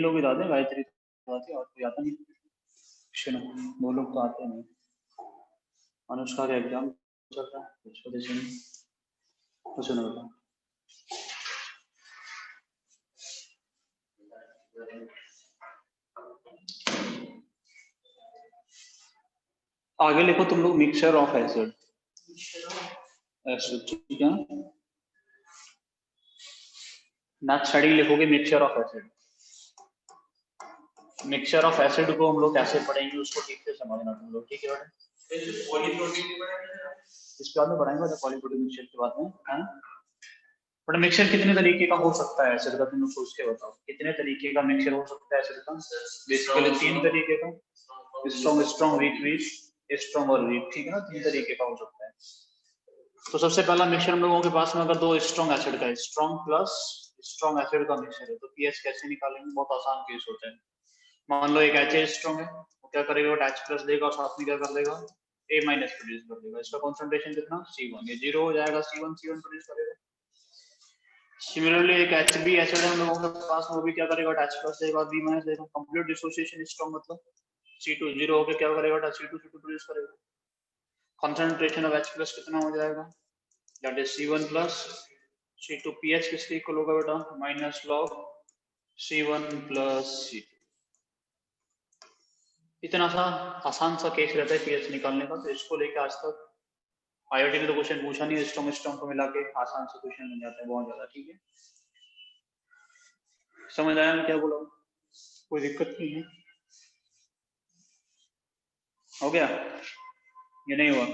लोग ही आते हैं, गायत्री तो आती है और कोई आता नहीं। शिनू, वो लोग तो आते नहीं। अनुष्का का एग्जाम चल रहा है, छोटे से कुछ नहीं होता। आगे लिखो तुम लोग मिक्सचर ऑफ एसिड, ठीक है। नेक्स्ट स्टडी लिखोगे mixture of acid. Mixture of acid को हम लोग कैसे पढ़ेंगे उसको ठीक से समझना तुम लोग, ठीक है बेटा। इसके बाद में पढ़ाएंगे तो पॉलीप्रोटीन मिक्सचर के बाद में, है ना। बट मिक्सचर कितने तरीके का हो सकता है एसिड का, तुम लोग सोच के बताओ कितने तरीके का मिक्सचर हो सकता है एसिड का। बेसिकली 3 तरीके का, strong strong, weak weak, strong और वीक, ठीक है ना। 3 तरीके का हो सकता है। तो सबसे पहला मिक्सचर हम लोगों के पास में अगर 2 स्ट्रॉन्ग एसिड का, स्ट्रॉन्ग प्लस स्ट्रॉन्ग एसिड का मिक्सचर है, तो पीएच कैसे निकालेंगे, बहुत आसान केस होता है। मान लो एक एच स्ट्रॉन्ग है, वो क्या करेगा, H प्लस देगा और साथ में क्या कर देगा, A माइनस प्रोड्यूस कर देगा। इसका कॉन्सेंट्रेशन कितना, C1, ये 0 हो जाएगा, C1 प्रोड्यूस करेगा। सिमिलरली एक HB एसिड है हम लोगों के पास, वो भी क्या करेगा, H प्लस देगा, B माइनस देगा, कंप्लीट डिसोसिएशन स्ट्रॉन्ग मतलब C2 0 होकर क्या करेगा, C2 प्रोड्यूस करेगा। कॉन्सेंट्रेशन ऑफ H प्लस कितना हो जाएगा, that is C1 plus C2। pH किसके इक्वल होगा बेटा, minus log C1 plus C2। इतना सा आसान सा केस रहता है pH निकालने का। तो इसको लेके आज तक आईआईटी में तो क्वेश्चन पूछा नहीं, स्ट्रॉन्ग स्ट्रॉन्ग को मिला के आसान से क्वेश्चन बन जाता है बहुत ज्यादा, ठीक है। समझ आया मैं क्या बोला, कोई दिक्कत नहीं है, हो गया ये नहीं हुआ।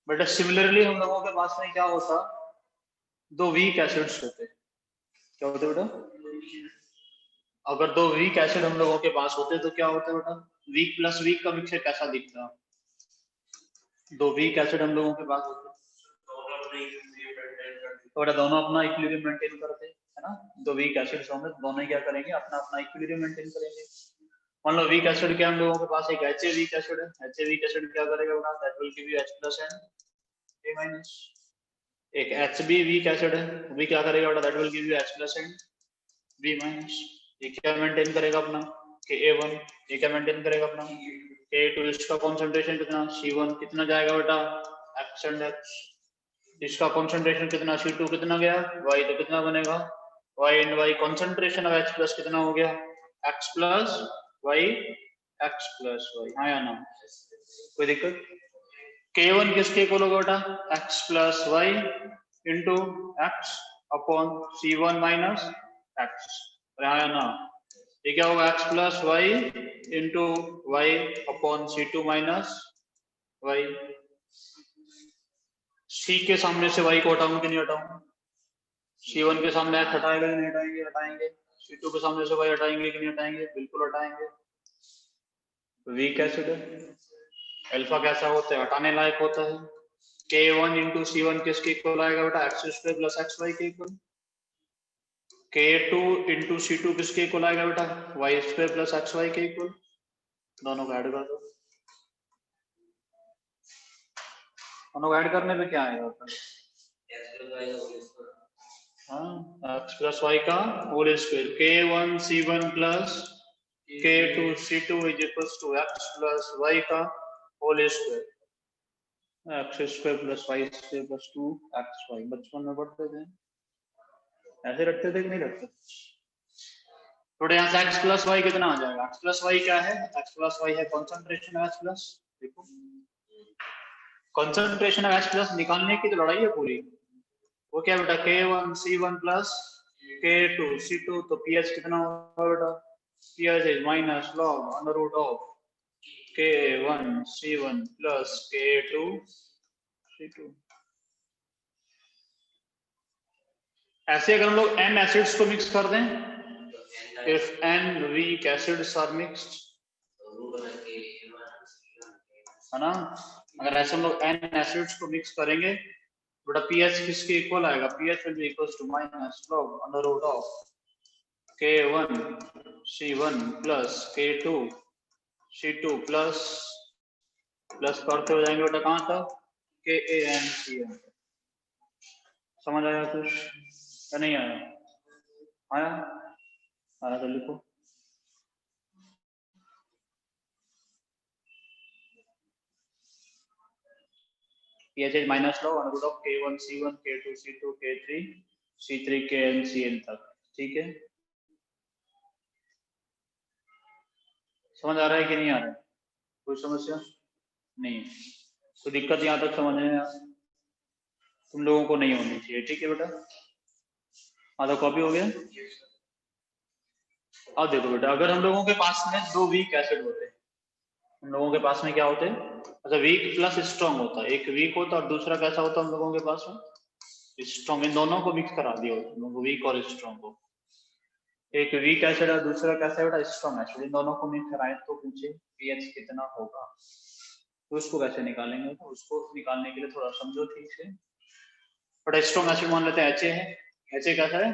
बट सिमिलरली हम लोगों के पास में क्या होता, 2 वीक एसिड्स होते। क्या होते बेटा, अगर 2 वीक एसिड हम लोगों के पास होते तो क्या होता है बेटा, वीक प्लस वीक का मिक्सचर कैसा दिखता, 2 वीक एसिड हम लोगों के पास होते तो बेटा दोनों अपना इक्विलिब्रियम मेंटेन करते है ना। 2 वीक एसिड्स होंगे तो दोनों क्या करेंगे, अपना अपना इक्विलिब्रियम मेंटेन करेंगे। मान लो वीक एसिड क्या हम लोगों के पास एक HA वीक एसिड है, HA वीक एसिड क्या करेगा बेटा, that will give you H plus and A minus. एक HB वीक एसिड है, वो भी क्या करेगा बेटा, that will give you H plus and B minus. ये क्या मेंटेन करेगा अपना, Ka1, ये क्या मेंटेन करेगा अपना Ka2। इसका कंसंट्रेशन कितना, C1 कितना जाएगा बेटा, X एंड H। इसका कंसंट्रेशन कितना, C2 कितना गया, Y, तो कितना बनेगा Y and Y। Concentration of H plus कितना हो गया, X plus Y, X plus Y, हाँ या ना, कोई दिक्कत। K1 किसके इक्वल होगा बेटा, X plus Y into X upon C1 minus X, हाँ या ना। ये क्या होगा, X plus Y into Y upon C2 minus Y। C के सामने से Y को हटाऊं कि नहीं हटाऊं, C1 के सामने X हटाएगा नहीं हटाएंगे, हटाएंगे। C2 के सामने से Y हटाएंगे कि नहीं हटाएंगे, बिल्कुल हटाएंगे। वीक एसिड है, अल्फा कैसा होता है, हटाने लायक होता है। K1 इंटू C1 किसके इक्वल आएगा बेटा, X स्क्वायर प्लस XY के इक्वल। K2 इंटू C2 किसके इक्वल आएगा बेटा, Y स्क्वायर प्लस XY के इक्वल। दोनों को ऐड कर दो, दोनों को ऐड करने पे क्या आएगा, हाँ, X प्लस Y का whole square. K1 C1 plus K2 C2 is equal to X plus Y का whole square. X square plus Y square plus 2XY बचपन में पढ़ते थे, ऐसे रखते थे कि नहीं रखते। थोड़े यहाँ से X प्लस Y कितना आ जाएगा, X प्लस Y क्या है, X प्लस Y है कॉन्सेंट्रेशन H प्लस। देखो कॉन्सेंट्रेशन ऑफ H प्लस निकालने की तो लड़ाई है पूरी। वो क्या बेटा, K1 C1 plus K2 C2, तो pH कितना होगा बेटा, pH is minus log under root of K1 C1 plus K2 C2। ऐसे अगर हम लोग N एसिड्स को मिक्स कर दें, if N weak acids are mixed, है ना, अगर ऐसे हम लोग N एसिड्स को मिक्स करेंगे बेटा pH किसके इक्वल आएगा, pH will be equals to minus log under root of K1 C1 plus K2 C2 plus plus करते हो जाएंगे बेटा कहाँ तक, KaNCl। समझ आया कुछ या नहीं आया, आया आया तो लिखो। pH minus low √ of K1 C1 K2 C2 K3 C3 Kn Cn तक, ठीक है। समझ आ रहा है कि नहीं आ रहा है? कोई समस्या नहीं, तो दिक्कत यहाँ तक समझ में तुम लोगों को नहीं होनी चाहिए, ठीक है बेटा। आधा कॉपी हो गया। अब देखो बेटा, अगर हम लोगों के पास में दो वीक एसिड होते हैं, हम लोगों के पास में क्या होते हैं, अच्छा वीक प्लस स्ट्रॉन्ग होता है, एक वीक होता है और दूसरा कैसा होता है हम लोगों के पास में, स्ट्रॉन्ग। इन दोनों को मिक्स करा दिया होता, वीक और स्ट्रॉन्ग को। एक वीक एसिड और दूसरा कैसा है बेटा, स्ट्रॉन्ग एसिड, इन दोनों को मिक्स कराए तो पूछे पीएच कितना होगा, तो उसको कैसे निकालेंगे, तो उसको निकालने के लिए थोड़ा समझो ठीक से। बट स्ट्रॉन्ग एसिड मान लेते हैं HA है, HA कैसा है,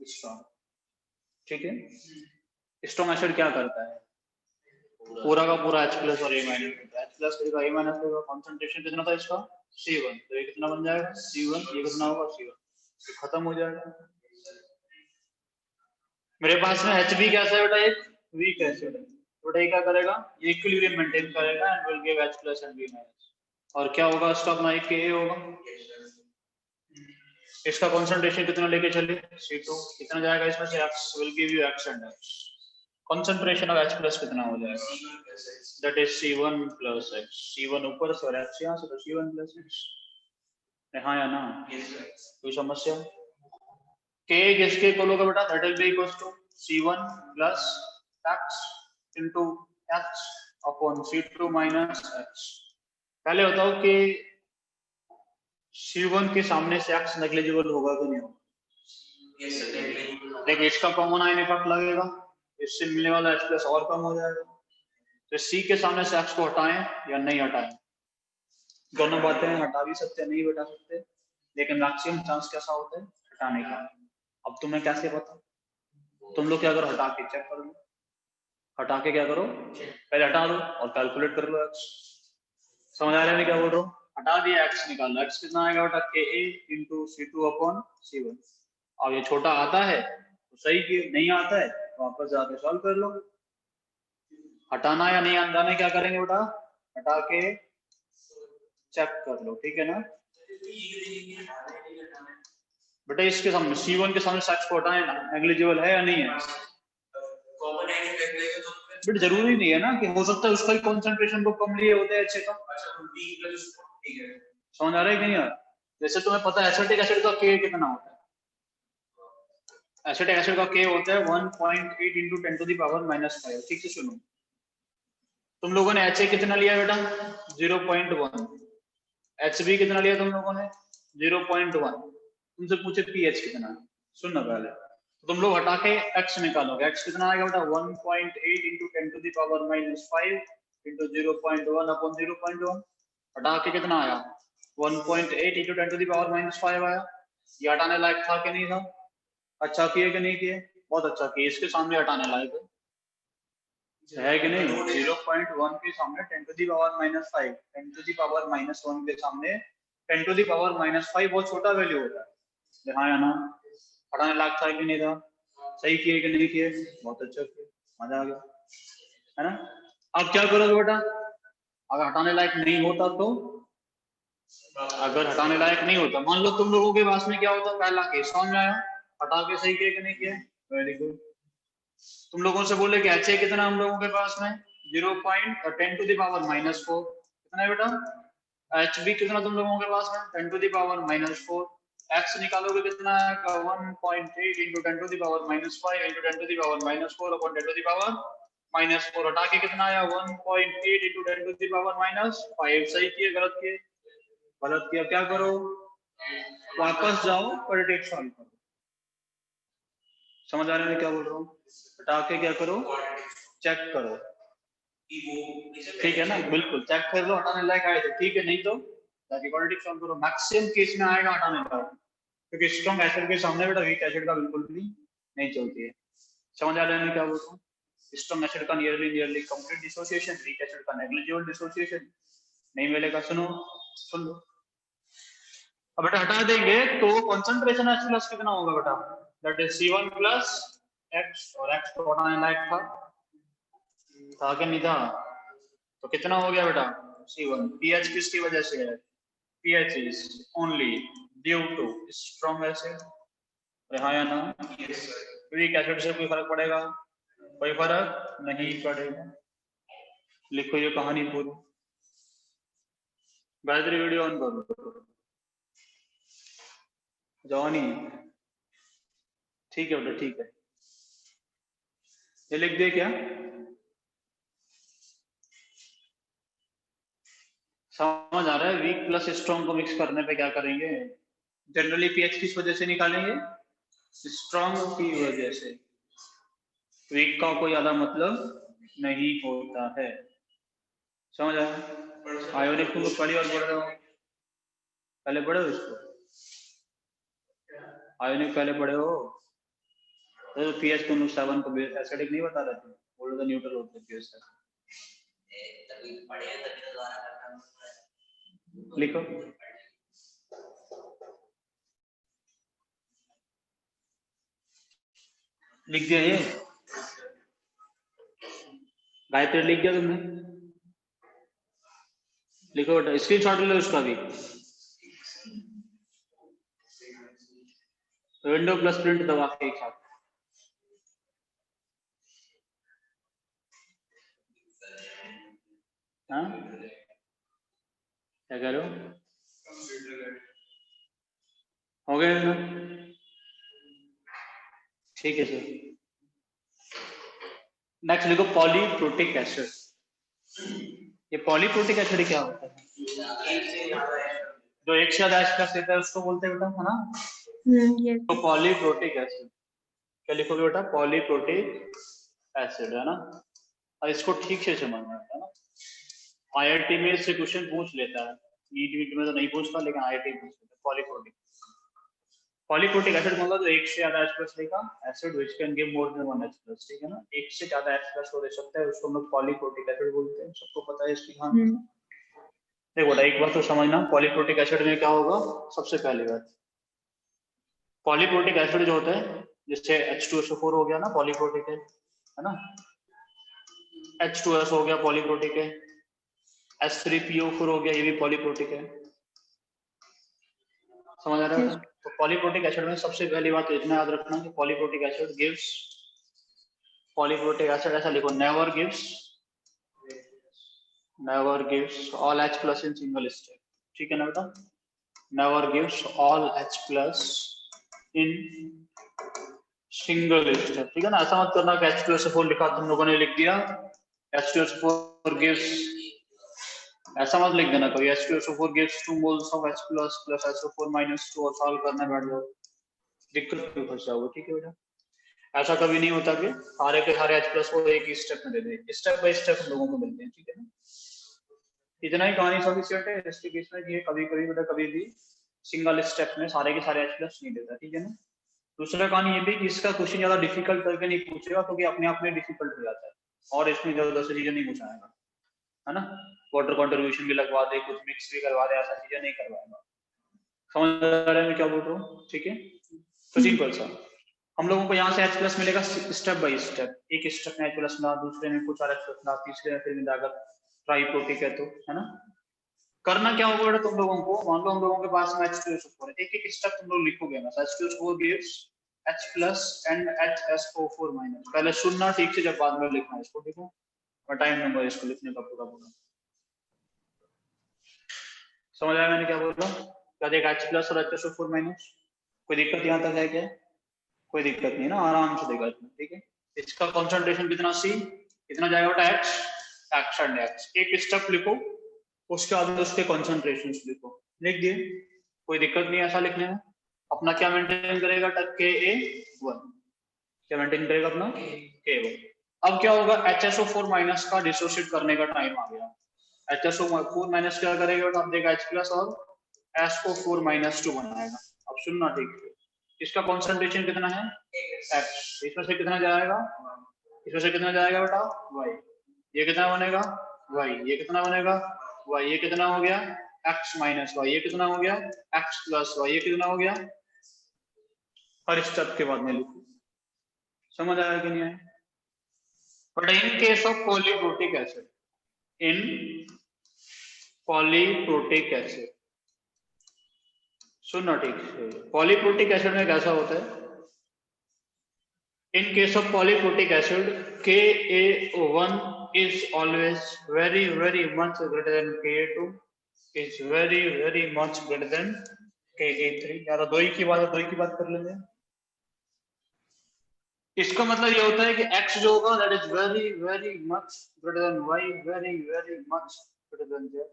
स्ट्रॉन्ग, ठीक है। स्ट्रॉन्ग एसिड क्या करता है, पूरा का पूरा H प्लस और A minus, H plus A minus का कॉन्सेंट्रेशन कितना था इसका, C1, तो ये कितना बन जाएगा C1, ये कितना होगा C1, तो खत्म हो जाएगा। मेरे पास में HB कैसा है बेटा, एक वीक एसिड है, बेटा ये क्या करेगा, ये इक्विलिब्रियम मेंटेन करेगा and will give H plus and B minus, और क्या होगा इसका अपना एक Ka होगा। इसका कॉन्सेंट्रेशन कितना लेके चले, C2, कितना जाएगा इसमें से X, will give you X and X, concentration of H plus कितना हो जाएगा, that is C1 plus X, C1 ऊपर से और X यहाँ से, तो C1 plus X, हाँ या ना, कोई समस्या। K किसके इक्वल होगा बेटा, that will be equals to C1 plus X into X upon C2 minus X। पहले बताओ कि C1 के सामने से X नेग्लिजिबल होगा कि नहीं होगा, देखो इसका कॉमन आयन इफेक्ट लगेगा, इससे मिलने वाला H प्लस और कम हो जाएगा, तो C के सामने से X को हटाएं या नहीं हटाएं, दोनों बातें हटा भी सकते हैं नहीं हटा सकते, लेकिन मैक्सिमम चांस कैसा होता है हटाने का। अब तुम्हें कैसे पता, तुम लोग क्या करो, हटा के चेक कर लो, हटा के क्या करो, पहले हटा दो और कैलकुलेट कर लो X। समझ आ रहा है मैं क्या बोल रहा हूँ, हटा दिया X निकाल लो, X कितना आएगा बेटा Ka into C2 upon C1। अब ये छोटा आता है तो सही, कि नहीं आता है तो वापस जाके सॉल्व कर लो। हटाना या नहीं हटाना क्या करेंगे बेटा, हटा के चेक कर लो, ठीक है ना बेटा। इसके सामने C1 के सामने X को हटाए ना, नेग्लिजिबल है या नहीं है, बट जरूरी नहीं है ना, कि हो सकता है उसका ही कॉन्सेंट्रेशन को कम लिए होते हैं HA का, समझ आ रहा है कि नहीं यार। जैसे तुम्हें पता है एसिटिक एसिड का K कितना होता है, एसिटिक एसिड का K होता है 1.8 इंटू 10 टू द पावर -5। ठीक से सुनो, तुम लोगों ने HA कितना लिया बेटा 0.1, HB कितना लिया तुम लोगों ने 0.1, तुमसे पूछे pH कितना है, सुनना पहले, तो तुम लोग हटा के X निकालोगे, X कितना आएगा बेटा 1.8 into 10 to the power -5 into 0.1 upon 0.1, हटा के कितना आया 1.8 इंटू 10 टू द पावर -5 आया। ये हटाने लायक था कि नहीं था, अच्छा किए कि नहीं किए, बहुत अच्छा किए, इसके सामने हटाने लायक है कि नहीं, 0.1 के सामने 10 to the power -5, 10 to the power -1 के सामने 10 टू द पावर -5 बहुत छोटा वैल्यू होता है, हाँ या ना, हटाने लायक था कि नहीं था, सही किए कि नहीं किए, बहुत अच्छा किए, मजा आ गया है ना। अब क्या करोगे बेटा, अगर हटाने लायक नहीं होता तो, अगर हटाने लायक नहीं होता, मान लो तुम लोगों के पास में क्या होता, पहला केस समझ में आया, हटा के सही किए कि नहीं किए, वेरी गुड। तुम लोगों से बोले कि HA कितना हम लोगों के पास में 0.10 टू द पावर -4, कितना है बेटा, HB कितना तुम लोगों के पास में 10 टू द पावर -4, X निकालोगे कितना आएगा 1.8 into 10 to the power -5 into 10 to the power -4 upon 10 to the power -4, हटा के कितना आया 1.8 इंटू 10 टू द पावर -5, सही किए गलत किए, गलत किया, क्या करो वापस जाओ क्वाड्रेटिक सॉल्व करो, समझ आ रहा है क्या बोल रहा हूँ, हटा के क्या करो चेक करो, ठीक है ना, बिल्कुल चेक कर लो, हटाने लायक आए तो ठीक है, नहीं तो ताकि क्वाड्रेटिक सॉल्व करो, मैक्सिमम केस में आएगा हटाने लायक, क्योंकि स्ट्रॉन्ग एसिड के सामने बेटा वीक एसिड का बिल्कुल भी नहीं चलती है। समझ आ रहा है मैं क्या बोल रहा हूँ, स्ट्रॉन्ग एसिड का nearly complete dissociation, weak acid का नेग्लिजिबल डिसोसिएशन, नहीं मिलेगा, सुनो सुन लो। अब बेटा हटा देंगे तो कंसंट्रेशन H प्लस कितना होगा बेटा, that is C1 plus x और x को हटाने लायक था कि नहीं था? तो कितना हो गया बेटा C1। pH किसकी वजह से है? pH is only due to strong acid। हाँ या ना? वीक एसिड से कोई फर्क पड़ेगा? कोई फर्क नहीं पड़ेगा। लिखो ये कहानी पूरी। गायत्री वीडियो ऑन करो। जवानी ठीक है बेटा ठीक है। ये लिख दे क्या? समझ आ रहा है? वीक प्लस स्ट्रॉन्ग को मिक्स करने पे क्या करेंगे? जनरली पीएच किस वजह से निकालेंगे? स्ट्रॉन्ग की वजह से। वीक का कोई ज्यादा मतलब नहीं होता है। समझ आया? आयोनिक तुम पढ़ी और पढ़ रहे हो, पहले पढ़े हो इसको? आयोनिक पहले पढ़े हो? तो पीएच तुम 7 को एसिडिक नहीं बता रहे थे, बोलो तो न्यूट्रल होते हैं पीएच। तभी पढ़े तभी तो दोबारा करना। लिखो लिख दिया ये? गायत्री लिख दिया तुमने? लिखो बेटा, स्क्रीनशॉट ले लो उसका भी। विंडो प्लस प्रिंट दबा के एक साथ। हाँ क्या कह रहे हो? हो गया ना? ठीक है सर। नेक्स्ट लिखो पॉलीप्रोटिक एसिड। ये पॉलीप्रोटिक एसिड क्या होता है? जो एक से ज्यादा एच प्लस लेता है उसको बोलते हैं बेटा, है ना? तो पॉलीप्रोटिक एसिड क्या लिखोगे बेटा? पॉलीप्रोटिक एसिड, है ना? और इसको ठीक से समझना है ना। आईआईटी में इससे क्वेश्चन पूछ लेता है, नीट में तो नहीं पूछता लेकिन आईआईटी में पूछ लेता है। पॉलीप्रोटिक एसिड मतलब जो एक से ज्यादा H+ लेगा acid which can give more than 1 H+, ठीक है ना? एक से ज्यादा H+ हो दे सकता है, उसको हम लोग पॉलीप्रोटिक एसिड बोलते हैं। सबको पता है इसकी कहानी? देखो बेटा एक बात तो समझना, पॉलीप्रोटिक एसिड में क्या होगा? सबसे पहली बात, पॉलीप्रोटिक एसिड जो होता है, जैसे H2SO4 हो गया ना, पॉलीप्रोटिक है ना? H2S हो गया पॉलीप्रोटिक है, H3PO4 हो गया, ये भी पॉलीप्रोटिक है। समझ आ रहा है? तो पॉलीप्रोटिक एसिड में सबसे पहली बात तो इतना याद रखना कि polyprotic acid gives, polyprotic acid ऐसा लिखो, never gives all H+ in single step, ठीक है ना बेटा? Never gives all H+ in single step, ठीक है ना? ऐसा मत करना कि H2SO4 लिखा तुम लोगों ने लिख दिया, H2SO4 गिव्स, ऐसा मत लिख देना कभी H2SO4 gives 2 moles of H+ plus SO4 minus 2 और सॉल्व करने बैठ जाओ, दिक्कत में फंस जाओगे, ठीक है बेटा? ऐसा कभी नहीं होता कि सारे के सारे H+ को एक ही स्टेप में दे दे, स्टेप बाय स्टेप हम लोगों को मिलते हैं, ठीक है ना? इतना ही कहानी सफिशिएंट है इसके केस में कि कभी कभी बेटा कभी भी सिंगल स्टेप में सारे के सारे H+ नहीं देता, ठीक है ना? दूसरा कहानी ये भी कि इसका क्वेश्चन ज्यादा डिफिकल्ट करके नहीं पूछेगा क्योंकि अपने आप में डिफिकल्ट हो जाता है और इसमें जबरदस्त चीजें नहीं पूछाएगा, है ना? वाटर कंट्रीब्यूशन भी लगवा दे, कुछ मिक्स भी करवा दे, ऐसा चीजें नहीं करवाएगा। समझ आ रहा है मैं क्या बोल रहा हूँ? ठीक है, तो सिंपल सा हम लोगों को यहाँ से H+ मिलेगा स्टेप बाय स्टेप, एक स्टेप में H+ मिला, दूसरे में कुछ और H+ मिला, तीसरे में फिर मिलाकर ट्राइप्रोटिक है, तो है ना? करना क्या होगा बेटा तुम लोगों को, मान लो हम लोगों के पास में H2SO4 है, एक एक स्टेप तुम लोग लिखोगे ना, H2SO4 gives H+ and HSO4-, पहले सुनना ठीक से, जब बाद में लिखना इसको, देखो मैं टाइम दूंगा इसको लिखने का पूरा पूरा। समझ आया मैंने क्या बोल रहा हूँ? क्या देखा H+ और HSO4-, कोई दिक्कत यहाँ तक है क्या? कोई दिक्कत नहीं ना, आराम से देखा इसमें, ठीक है? इसका कंसंट्रेशन कितना C, कितना जाएगा बेटा X एंड X, एक स्टेप लिखो उसके बाद उसके कंसंट्रेशंस लिखो, लिख दिए, कोई दिक्कत नहीं ऐसा लिखने में। अपना क्या मेंटेन करेगा? Ka1, क्या मेंटेन करेगा अपना? Ka1। अब क्या होगा? HSO4- का डिसोसिएट करने का टाइम आ गया। HSO4- क्या करेगा बेटा? अब देखा H+ और SO4-2 बनाएगा। अब सुनना ठीक है, इसका कंसंट्रेशन कितना है? X, इसमें से कितना जाएगा? इसमें से कितना जाएगा बेटा? Y, ये कितना बनेगा? Y, ये कितना बनेगा? Y, ये कितना हो गया? X- Y, ये कितना हो गया? X+Y, ये कितना हो गया? हर स्टेप के बाद में लिखो, समझ आया कि नहीं आया? But in case of polyprotic acid, in polyprotic acid, सुनना ठीक से, पॉलीप्रोटिक एसिड में कैसा होता है? In case of polyprotic acid, Ka1 is always very much greater than Ka2, is very much greater than Ka3। यार दो ही की बात कर लेंगे। इसका मतलब ये होता है कि x जो होगा that is very much greater than y, very much greater than z।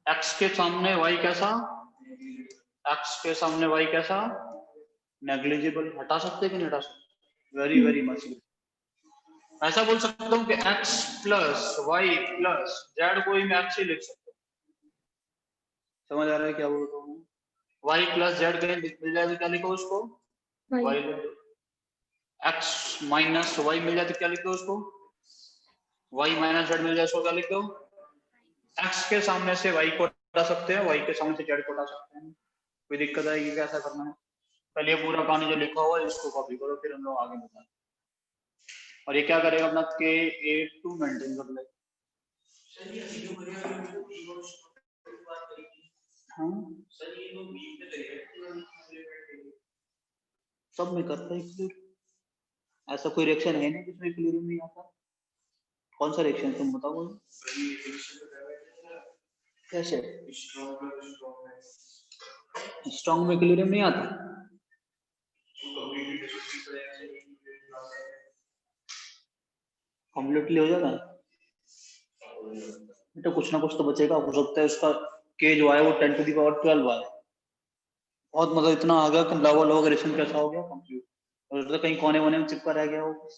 x के सामने y कैसा? x के सामने y कैसा? नेग्लिजिबल। हटा सकते कि नहीं हटा सकते? Very much. ऐसा बोल सकता हूँ कि x plus Y plus Z को ही मैं x ही लिख सकता हूँ। समझ आ रहा है क्या बोल रहा हूँ? y प्लस जेड कहीं मिल जाए तो क्या लिखो उसको? y लिख दो। x माइनस वाई मिल जाए तो क्या लिख दो उसको? y माइनस जेड मिल जाए उसको क्या लिख दो? x के सामने से y को हटा सकते हैं, y के सामने से z को हटा सकते हैं। कोई दिक्कत आएगी कैसा करना है? पहले ये पूरा कहानी जो लिखा हुआ है इसको कॉपी करो, फिर हम लोग आगे बताएं। और ये क्या करेगा अपना Ka2 मेंटेन कर लेगा। हाँ सब में करता है क्लियर। ऐसा कोई रिएक्शन है नहीं जिसमें क्लियरिंग नहीं आता। कौन सा रिएक्शन तुम बताओ? कैसे स्ट्रॉन्ग में क्लियरिंग नहीं आता? कंप्लीटली हो जाएगा तो कुछ ना कुछ तो बचेगा। हो सकता है उसका के जो है वो 10 टू दी पावर 12 है। बहुत मतलब इतना आ गया कि लॉग रिएक्शन कैसा हो गया कंप्लीट, और तो कहीं कोने वोने में चिपका रह गया, वो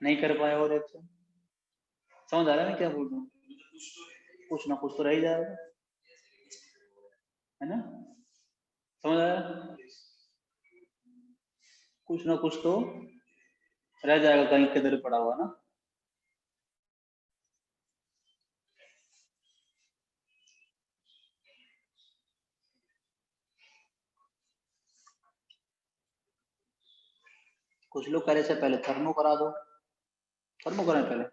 नहीं कर पाया वो रिएक्शन। समझ आ रहा है मैं क्या बोल रहा हूँ? कुछ ना कुछ तो रह ही जाएगा, है ना? समझ आया? कुछ ना कुछ तो रह जाएगा कहीं किधर पड़ा हुआ ना। कुछ लोग कह रहे थे पहले थर्मो करा दो, थर्मो कराएं पहले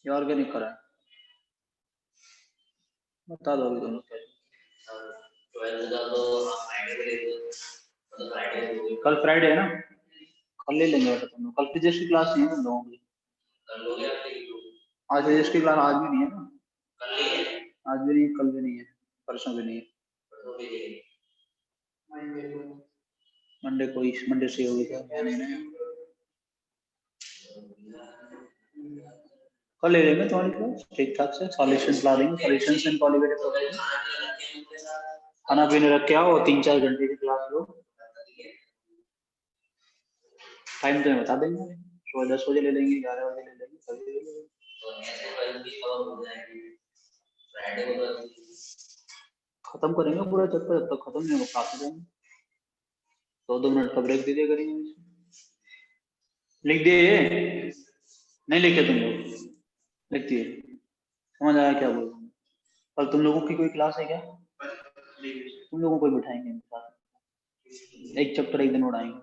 या ऑर्गेनिक कराएं? बता दो अभी दोनों। कल फ्राइडे है ना, कल ले लेंगे बेटा तुम लोग। कल फिजिक्स की क्लास नहीं है तुम लोगों की। आज फिजिक्स की क्लास आज भी नहीं है ना? आज भी नहीं, कल भी नहीं है, परसों भी नहीं है। मंडे को, इस मंडे से होगी क्या? कल ले लेंगे तुम्हारी क्लास ठीक ठाक से, सॉल्यूशंस ला देंगे, सॉल्यूशंस एंड पॉलीमेरिक प्रोपर्टीज। खाना पीने रख के आओ, 3-4 घंटे की क्लास लो। टाइम तो बता देंगे, सुबह 10 बजे ले लेंगे, 11 बजे ले लेंगे, कभी ले लेंगे। खत्म करेंगे पूरा चैप्टर, जब तक खत्म नहीं होगा क्लास में 2 मिनट का ब्रेक दे दिया करेंगे। लिख दिए? नहीं लिखे तुम लोग? लिख दिए? समझ आया क्या बोल रहा हूँ? कल तुम लोगों की कोई क्लास है क्या? तुम लोगों को बिठाएंगे एक चैप्टर एक दिन उड़ाएंगे।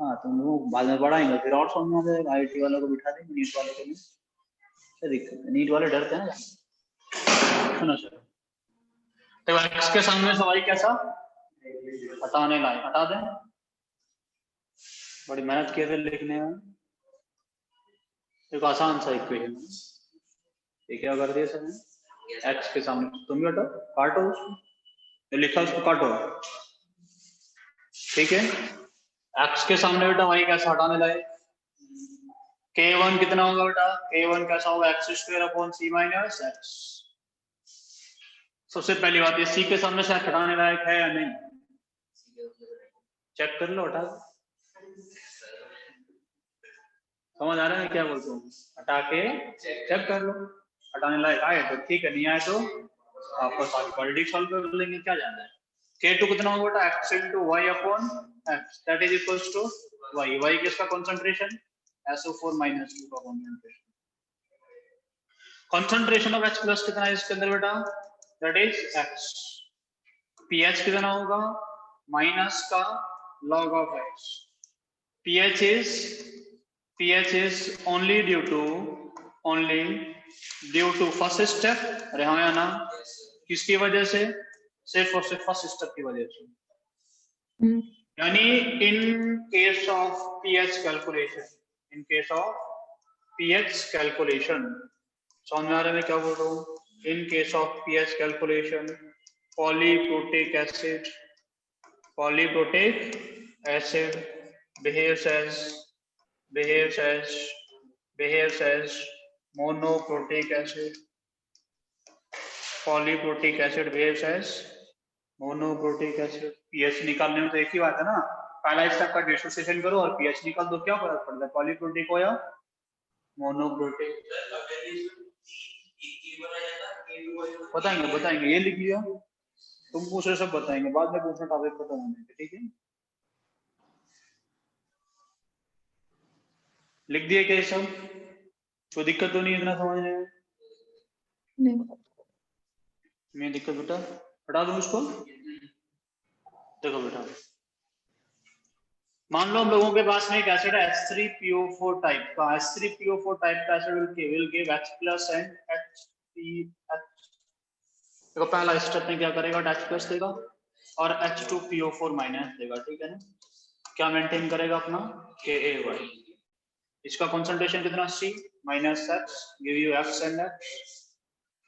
हाँ तुम लोग बाद में पढ़ाएंगे, फिर और समझ में आ जाएगा। आईटी वालों को बिठा देंगे, नीट वाले के लिए क्या दिक्कत है? नीट वाले डरते हैं ना। सुनो सर, तो एक्स के सामने सवाल कैसा हटाने लाए, हटा दें। बड़ी मेहनत किए थे लिखने में, एक आसान सा इक्वेशन ये क्या कर दिया सर ने? एक्स के सामने तुम भी हटो, काटो उसको, लिखा उसको काटो, ठीक है? एक्स के सामने बेटा वाई कैसा हटाने लाए? K1 कितना होगा बेटा? K1 कैसा होगा? एक्स स्क्वायर अपॉन सी माइनस एक्स। सबसे पहली बात, ये सी के सामने से हटाने लायक है या नहीं? चेक कर लो, हटा। समझ आ रहा है क्या बोलता हूँ? हटा के चेक कर लो, हटाने लायक आए तो ठीक है, नहीं आए तो वापस आके पॉलिटिक्स सॉल्व कर लेंगे, क्या जाना है? K2 कितना होगा बेटा? x into y upon x, that is equals to y। y किसका कंसंट्रेशन? SO4 minus 2 का concentration. Concentration of H plus कितना है इसके अंदर बेटा? That is x। pH कितना होगा माइनस का log of x। pH is only due to first step, अरे हाँ या ना, किसकी वजह से, सिर्फ और सिर्फ फर्स्ट स्टेप की वजह से। यानी in case of pH calculation, समझ में आ रहा है मैं क्या बोल रहा हूँ? In case of pH calculation polyprotic acid behaves as monoprotic acid। polyprotic acid behaves as monoprotic acid। pH निकालने में तो एक ही बात है ना, पहला स्टेप का डिसोसिएशन करो और pH निकाल दो, क्या फर्क पड़ता है पॉलीप्रोटिक हो या मोनोप्रोटिक? बताएंगे ये लिख लिया, तुम पूछ रहे सब बताएंगे, बाद में पूछना टॉपिक खत्म होने के, ठीक है? लिख दिए क्या सब? कोई दिक्कत तो नहीं इतना समझने में? नहीं दिक्कत बेटा, हटा दूं इसको। देखो बेटा, मान लो हम लोगों के पास में एक एसिड है H3PO4 टाइप का। H3PO4 टाइप का acid will give H+ and HPH। देखो पहला स्टेप में क्या करेगा, H+ देगा और H2PO4- देगा, ठीक है ना? क्या मेंटेन करेगा अपना KAY। इसका कंसंट्रेशन कितना C -H give you X and H।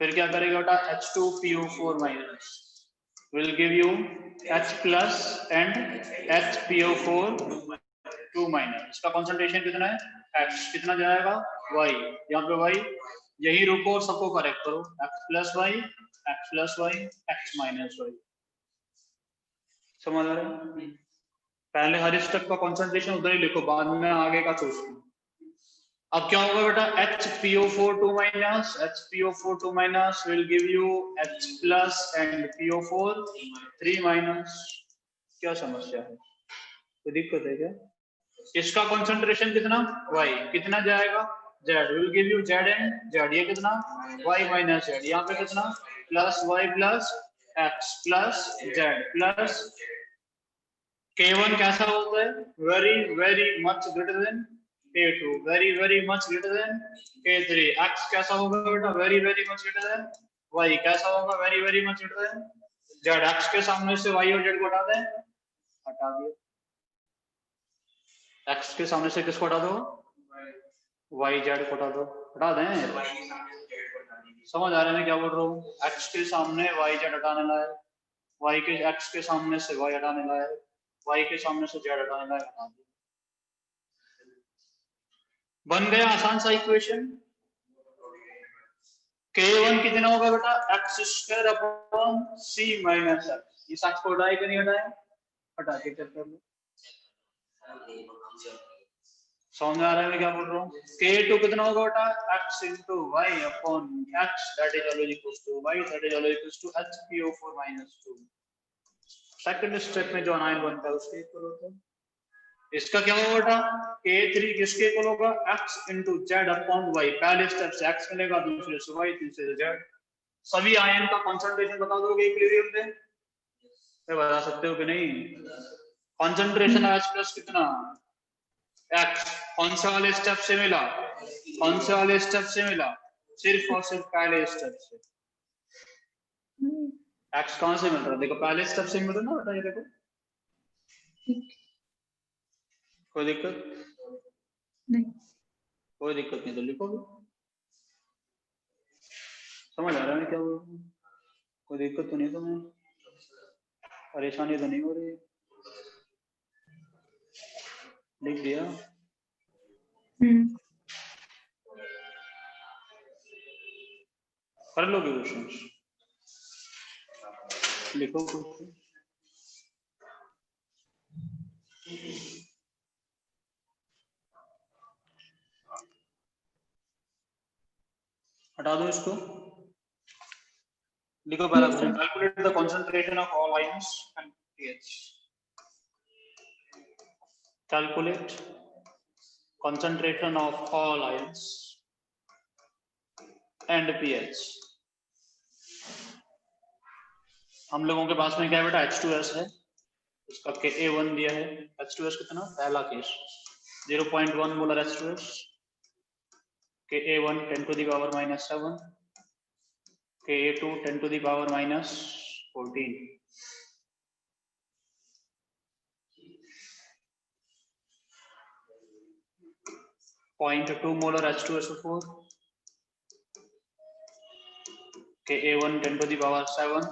फिर क्या करेगा बेटा, H2PO4- will give you H+ and HPO4-2-। इसका कंसंट्रेशन कितना है X, कितना जाएगा Y, यहाँ पे Y, यही रुको और सबको करेक्ट करो, X+Y X-Y। समझ आ रहा है? पहले हर स्टेप का कंसंट्रेशन उधर ही लिखो, बाद में आगे का सोचना। अब क्या होगा बेटा, HPO4-2- will give you H+ and PO4-3-। क्या समस्या है, कोई दिक्कत है क्या? इसका कंसंट्रेशन कितना Y, कितना जाएगा Z, will give you Z and Z, ये कितना Y - Z, यहाँ पे कितना +Y + X + Z plus K1 कैसा होता है, very much greater than K2, very much greater than K3। X कैसा होगा बेटा, very much greater than Y, कैसा होगा very much greater than Z। X के सामने से Y और Z को हटा दें, हटा दिया। X के सामने से किसको हटा दो, Y Z को हटा दो, हटा दें। समझ आ रहा है मैं क्या बोल रहा हूँ? X के सामने Y Z हटाने लाए, X के सामने से Y हटाने लाए, Y के सामने से Z हटाने लाए, हटा दिया। बन गया आसान सा इक्वेशन। K1 कितना होगा बेटा, X² / C - X। इस X को हटाए कि नहीं हटाए, हटा के चेक कर लो। समझ में आ रहा है मैं क्या बोल रहा हूँ? K2 कितना होगा बेटा, X × Y / X that is always equals to Y that is always equals to HPO4-2। Second step में जो आयन बनता है उसके इक्वल होता है। इसका क्या होगा बेटा, K3 किसके इक्वल होगा, X × Z / Y। पहले स्टेप से X मिलेगा, दूसरे से Y, तीसरे से Z। सभी आयन का कंसंट्रेशन बता दोगे इक्विलिब्रियम पे, बता सकते हो कि नहीं? कंसंट्रेशन H+ कितना X, कौन से वाले स्टेप से मिला, सिर्फ और सिर्फ पहले स्टेप से। X कहां से मिल रहा है, देखो पहले स्टेप से मिल रहा है ना बेटा, ये देखो। कोई दिक्कत नहीं, कोई दिक्कत नहीं, तो लिखो। समझ आ रहा है क्या बोल रहा हूं? कोई दिक्कत तो नहीं, तुम्हें परेशानी तो नहीं हो रही? लिख दिया? कर लोगे क्वेश्चन, लिखो कुछ। हटा दो इसको, लिखो पहला question. Calculate the concentration of all ions and pH। Calculate concentration of all ions and pH। हम लोगों के पास में क्या है बेटा, H2S है, इसका Ka1 दिया है। H2S कितना, पहला case 0.1 molar H2S, Ka1 10 to the power minus 7, Ka2 10 to the power minus 14, .2 molar H2SO4, Ka1 10 to the power 7,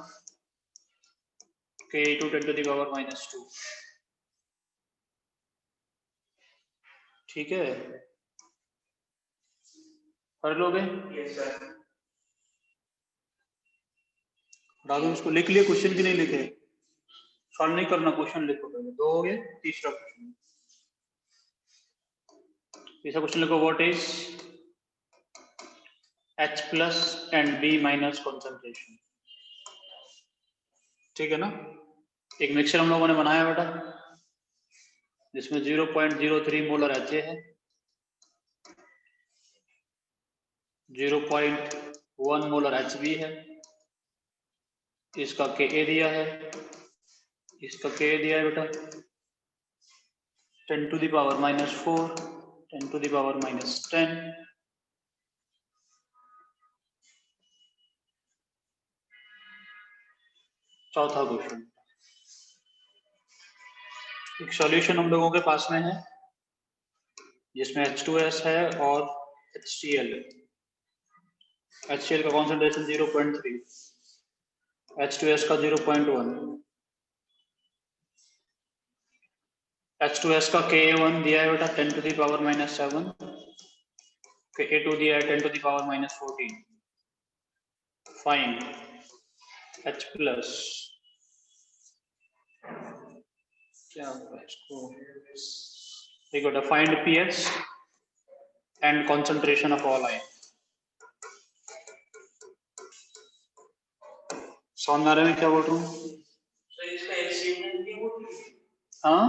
Ka2 10 to the power minus 2। ठीक है, कर लोगे? Yes sir. राघव इसको लिख लिए क्वेश्चन की नहीं लिखे? सॉल्व नहीं करना, क्वेश्चन लिखो पहले। दो हो गए, तीसरा क्वेश्चन, तीसरा क्वेश्चन लिखो, what is H plus and B minus concentration. ठीक है ना, एक मिक्सचर हम लोगों ने बनाया बेटा, जिसमें 0.03 मोलर HA है, 0.1 मोलर HB है, इसका Ka दिया है, इसका Ka दिया है बेटा 10 to the power minus 4, 10 to the power minus 10, चौथा क्वेश्चन, एक सॉल्यूशन हम लोगों के पास में है जिसमें H2S है और HCl है। HCl का कॉन्सेंट्रेशन 0.3, H2S का 0.1, H2S का Ka1 दिया है बेटा 10 to the power minus 7, Ka2 दिया है 10 to the power minus 14। Find H plus, क्या होगा इसको, एक बेटा find pH and concentration of all ion. समझ आ रहा है मैं क्या बोल रहा हूँ? सर इसका HCl नहीं होती? हाँ,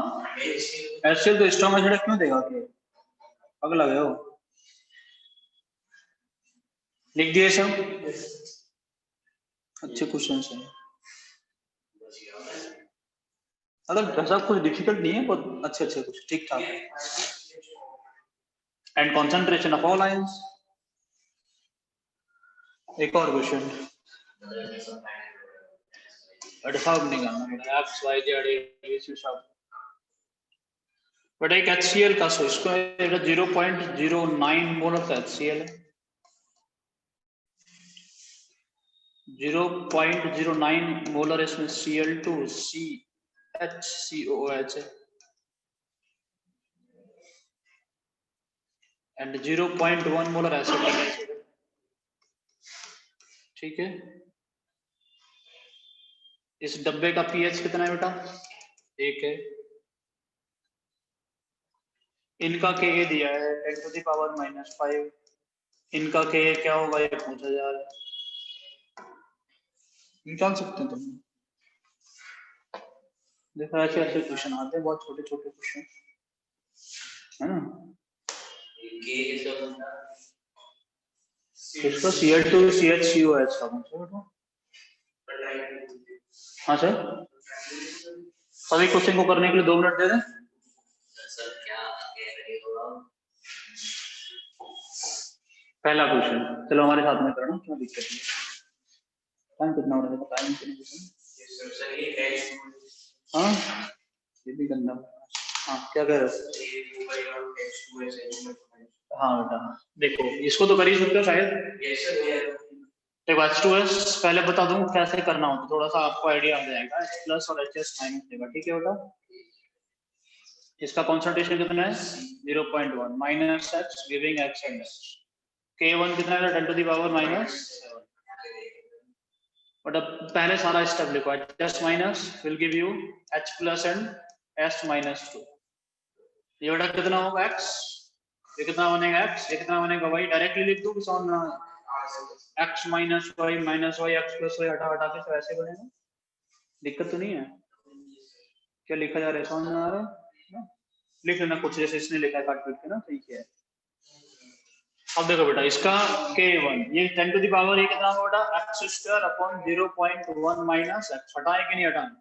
HCl तो स्ट्रॉन्ग एसिड क्यों देगा कि अगला गया हो, लिख दिए सब, अच्छे क्वेश्चन है, मतलब सब कुछ डिफिकल्ट नहीं है, बहुत अच्छे अच्छे कुछ ठीक ठाक है। And concentration of all ions, एक और क्वेश्चन, बट सब नहीं करना, एक्स वाई जेड सब, बट एक HCl का सो इसको 0.09 मोलर का HCl है, 0.09 मोलर इसमें Cl2 CHCOOH है, एंड 0.1 मोलर एसिटिक एसिड है। ठीक है, इस डब्बे का pH कितना है बेटा, 1 है, इनका Ka दिया है 10 to the power minus 5, इनका Ka क्या होगा ये पूछा जा रहा है, निकाल सकते हैं तुम, देखो ऐसे ऐसे क्वेश्चन आते हैं, बहुत छोटे छोटे क्वेश्चन है ना। इसका Cl2 CHCOH का कौन सा, हाँ सर, सभी क्वेश्चन को करने के लिए 2 मिनट दे दें। सर क्या कह रहे हो आप? पहला क्वेश्चन, चलो हमारे साथ में करना, क्यों दिक्कत है, टाइम कितना हो रहा है, टाइम कितना, सर ये हाँ ये भी गंदा, हाँ क्या कह रहे हो, हाँ बेटा देखो इसको तो कर ही सकते हो शायद। देखो H2S पहले बता दूं कैसे करना होता है, थोड़ा सा आपको आइडिया आ जाएगा, H प्लस और HS माइनस देगा। ठीक है बेटा, इसका कॉन्सेंट्रेशन कितना है 0.1 minus H giving H and H, K1 कितना है 10 to the power minus 7, but अब पहले सारा स्टेप लिखो, H minus will give you H plus and S minus 2, ये बेटा कितना होगा X, ये कितना बनेगा X, ये कितना बनेगा Y, डायरेक्टली लिख दो कि X minus Y minus Y X plus Y हटा हटा के तो ऐसे बनेगा, दिक्कत तो नहीं है, क्या लिखा जा रहा है समझ में आ रहा है, लिख लेना कुछ जैसे इसने लिखा है काट पीट के ना, ठीक है। अब देखो बेटा इसका K1 ये 10 टू द पावर ये कितना होगा बेटा x² अपॉन 0.1 माइनस x। हटाएं कि नहीं हटाएं?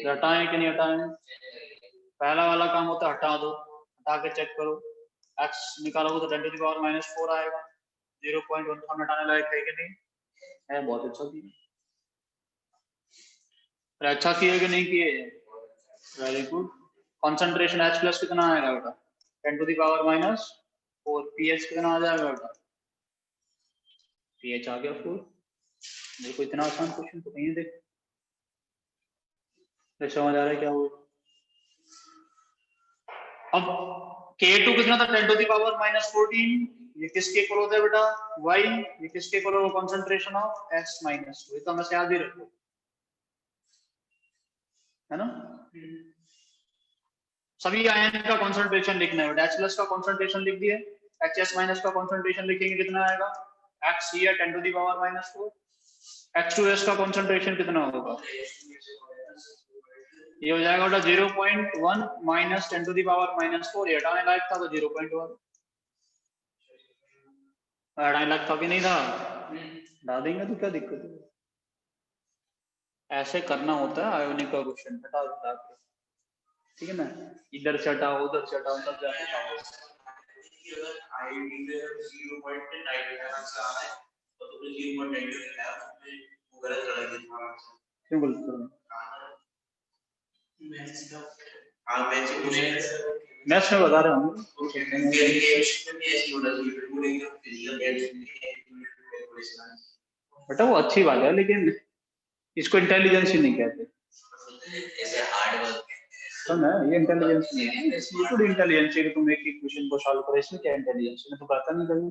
हटाएं कि नहीं हटाएं? पहला वाला काम होता है हटा दो, हटा के चेक करो x निकालोगे तो 10 टू द पावर -4 आएगा। 0.1 हम हटाने लायक है कि नहीं है? बहुत अच्छा किया। अच्छा किए कि नहीं किए? Very good. Concentration H plus कितना आएगा बेटा 10 टू द पावर -4। pH कितना आ जाएगा बेटा? pH आ गया 4। देखो इतना आसान क्वेश्चन तो नहीं देख समझ आ रहा है क्या हुआ? अब K2 कितना था 10 टू द पावर -14। ये किसके इक्वल होता है बेटा y। ये किसके इक्वल होगा कंसंट्रेशन ऑफ x माइनस। ये तो हमें याद ही रखो है ना। सभी आयन का कंसंट्रेशन लिखना है। H प्लस का कंसंट्रेशन लिख दिए, HS माइनस का कंसंट्रेशन लिखेंगे कितना आएगा x ये 10 टू द पावर -4। H2S का कंसंट्रेशन कितना होगा? ये हो जाएगा बेटा 0.1 माइनस 10 टू द पावर -4। ये हटाने लायक था तो 0.1 हटाने लायक था कि नहीं था? हटा देंगे तो क्या दिक्कत है? ऐसे करना होता है आयोनिक का क्वेश्चन। हटा हटा के ठीक है ना, इधर से हटाओ उधर से हटाओ तब जाके हटाओ। अगर आईडी पे 0.9 आना है तो तुमने 0.9 लिखा है, वो गलत कर दिया। क्यों गलत कर दिया? मैथ्स में बता रहे हूँ बेटा वो अच्छी बात है लेकिन इसको इंटेलिजेंस ही नहीं कहते। ऐसे हार्ड वर्क तो ना ये इंटेलिजेंस नहीं है। ये तो इंटेलिजेंस है कि तुम एक क्वेश्चन को सॉल्व करो। इसमें क्या इंटेलिजेंस है? मैं तो करता नहीं कभी।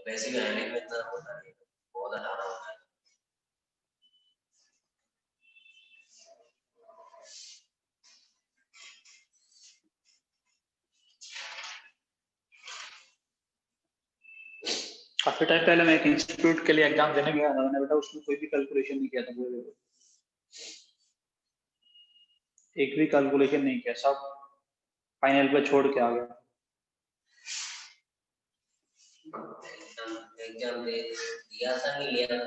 वैसे भी आने में इतना होता नहीं, बहुत आना होता है। काफी टाइम पहले मैं एक इंस्टीट्यूट के लिए एग्जाम देने गया था। मैंने बेटा उसमें कोई भी कैलकुलेशन नहीं किया था, एक भी कैलकुलेशन नहीं किया, सब फाइनल पे छोड़ के आ गया। एग्जाम दिया था नहीं लिया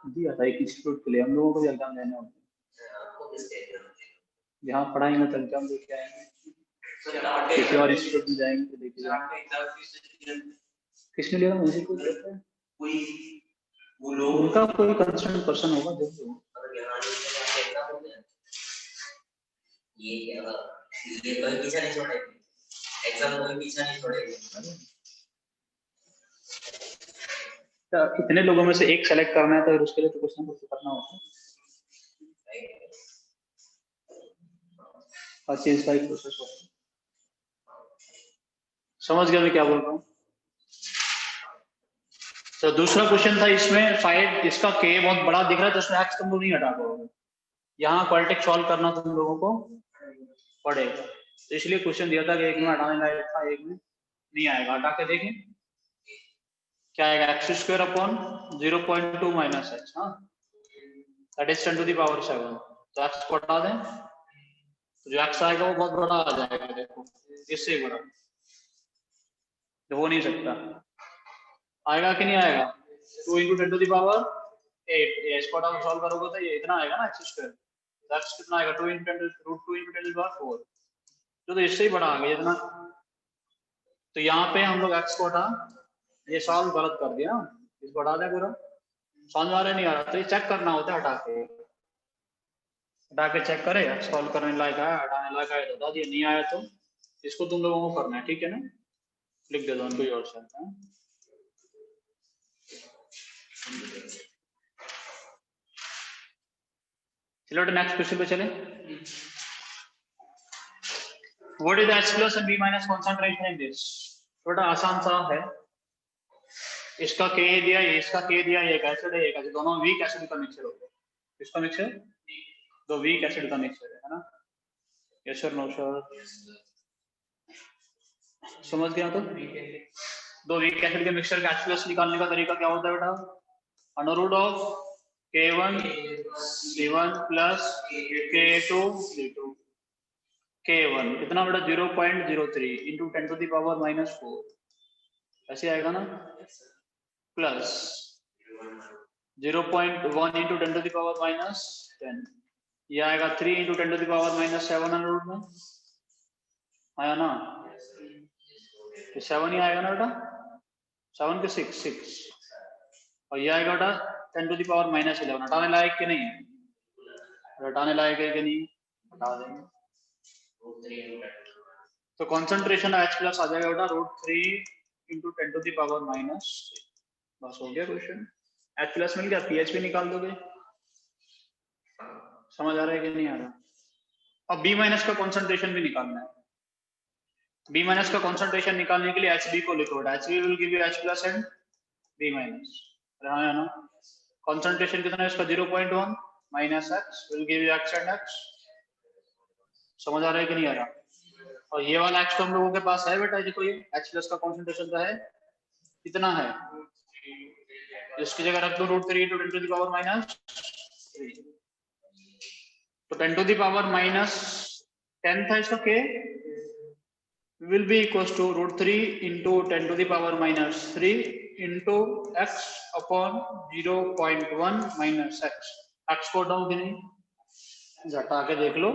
दिया था एक इंस्टीट्यूट के लिए। हम लोगों को भी एग्जाम देने होते हैं। आपको किसके एग्जाम जहाँ पढ़ाएंगे तो एग्जाम दे के आएंगे, किसी और इंस्टीट्यूट में जाएंगे तो देखे जाएंगे। किसने लिया मुझे कुछ पता है? कोई वो लोग उनका कोई कंसर्न पर्सन होगा जो अगर यहाँ एग्जाम हो गया ये कोई पीछा नहीं छोड़ेगा, एग्जाम कोई पीछा नहीं छोड़ेगा। इतने लोगों में से एक सेलेक्ट करना है तो उसके लिए तो कुछ ना कुछ करना होता है। हर चीज का एक प्रोसेस होता है। समझ गया मैं क्या बोल रहा हूँ? तो दूसरा क्वेश्चन था इसमें फाइव, इसका k बहुत बड़ा दिख रहा है तो उसमें x तुम लोग नहीं हटा पाओगे। यहाँ क्वाड्रेटिक सॉल्व करना तुम लोगों को पड़ेगा, तो इसलिए क्वेश्चन दिया था कि एक में हटाने लायक था, एक में नहीं आएगा। हटा के देखें क्या आएगा x² अपॉन 0.2 माइनस x। हाँ that is 10 to the power 7। तो x को हटा दें तो जो x आएगा वो बहुत बड़ा आ जाएगा। देखो इससे बड़ा तो हो नहीं सकता, आएगा कि नहीं आएगा? 2 × 10 टू द पावर 8। ये इसको हटा सॉल्व करोगे तो ये इतना आएगा ना x²। तो x कितना आएगा 2 × 10 टू द पावर 4, जो तो इससे ही बड़ा आ गया इतना। तो यहाँ पे हम लोग x को हटा, ये सॉल्व गलत कर दिया, इसको हटा दें पूरा। समझ आ रहा नहीं आ रहा? तो ये चेक करना होता है, हटा के चेक करे x सॉल्व करने लायक आया, हटाने लायक आया तो बता दिए, नहीं आया तो इसको तुम लोगों को करना है। ठीक है ना, लिख दे दो उनको योर सेल्फ। चलो नेक्स्ट क्वेश्चन पे चले। What is H plus and B minus concentration in this? थोड़ा आसान सा है। इसका K दिया, ये इसका K दिया, ये एक एसिड है, एक एसिड, दोनों वीक एसिड का मिक्सचर होगा। किसका मिक्सचर? दो वीक एसिड का मिक्सचर है ना। यस सर, नो सर, समझ गया? तो दो वीक एसिड के मिक्सचर का H प्लस निकालने का तरीका क्या होता है बेटा? Under root of K1 C1 plus K2 C2। K1 कितना बेटा 0.03 इंटू 10 टू द पावर -4। ऐसे आएगा ना, plus 0.1 into 10 to the power minus 10, ये आएगा 3 into 10 to the power minus 7 root में, आया ना, तो 7 ही आएगा ना बेटा, 7 के 6, और ये आएगा बेटा 10 टू द पावर माइनस 11, हटाने लायक कि नहीं, हटाने लायक है कि नहीं, हटा देंगे, तो कॉन्सेंट्रेशन H प्लस आ जाएगा बेटा √3 into 10 to the power minus 3, बस हो गया क्वेश्चन, H प्लस मिल गया, pH भी निकाल दोगे, समझ आ रहा है कि नहीं आ रहा। अब B माइनस का कॉन्सेंट्रेशन भी निकालना है, B माइनस का कॉन्सेंट्रेशन निकालने के लिए HB को लिखो बेटा, HB will give you H plus and B minus, हाँ ना, कॉन्सेंट्रेशन कितना है इसका 0.1 minus X will give you X and X, समझ आ रहा है कि नहीं आ रहा। और ये वाला X तो हम लोगों के पास है बेटा, देखो ये H प्लस का कॉन्सेंट्रेशन तो है, कितना है, इसकी जगह रख दो √3 into 10 to the power minus 3, तो 10 टू द पावर माइनस 10 था इसका K will be equals to √3 into 10 to the power minus 3 into X upon 0.1 minus X, X को हटाओ कि नहीं, घटा के देख लो,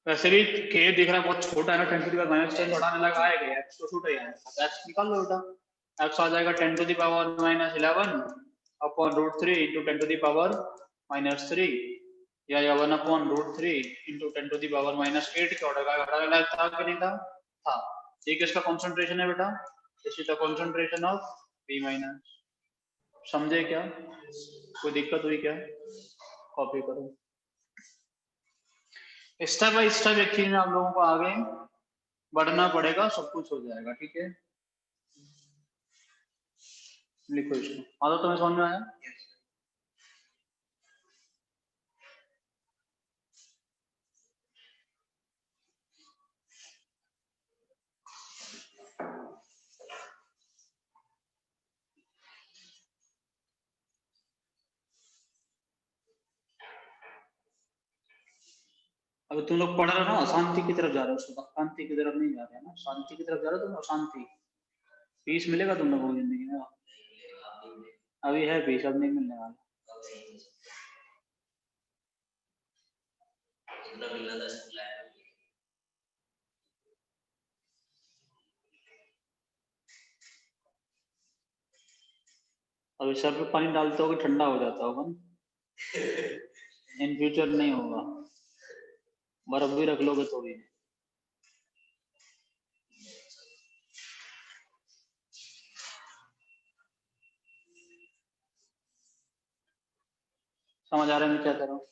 वैसे भी K दिख रहा है बहुत छोटा है ना, 10 to the power minus 10 हटाने लगा आएगा, X तो छोटा ही है, X निकाल लो बेटा, X आ जाएगा 10 to the power minus 11 upon √3 into 10 to the power minus 3, या 1 upon √3 into 10 to the power minus 8 क्या होगा, हटाने लायक था कि नहीं था, था, ठीक है, इसका कॉन्सेंट्रेशन है बेटा, this is the concentration of B minus, समझे क्या, कोई दिक्कत हुई क्या, कॉपी करो, स्टेप बाय स्टेप एक चीज में आप लोगों को आगे बढ़ना पड़ेगा, सब कुछ हो जाएगा, ठीक है, लिखो इसको, आ तो तुम्हें समझ में आया। अब तुम लोग पढ़ रहे हो ना, अशांति की तरफ जा रहे हो, शांति की तरफ नहीं जा रहे हैं ना, शांति की तरफ जा रहे हो तुम, अशांति, पीस मिलेगा तुम लोगों को जिंदगी में, अभी है पीस, अब नहीं मिलने वाला, अभी सर पे पानी डालते हो ठंडा हो जाता होगा, इन फ्यूचर नहीं होगा, बर्फ भी रख लोगे तो भी, समझ आ रहा है मैं क्या कर रहा हूँ।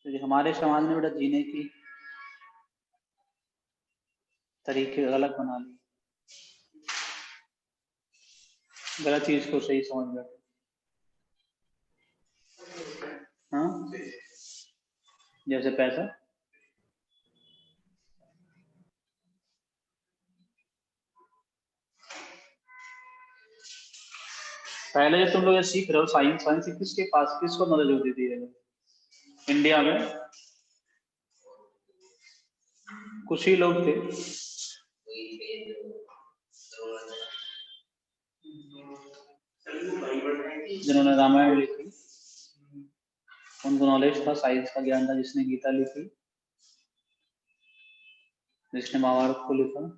तो हमारे समाज में बेटा जीने की तरीके गलत बना लिए, गलत चीज को सही समझ बैठे, हाँ, जैसे पैसा, पहले जब तुम लोग सीख रहे हो साइंस, साइंस किसके पास, किसको नॉलेज होती थी इंडिया में, कुछ ही लोग थे जिन्होंने रामायण लिखी, उनको नॉलेज था, साइंस का ज्ञान था, जिसने गीता लिखी, जिसने महाभारत को लिखा,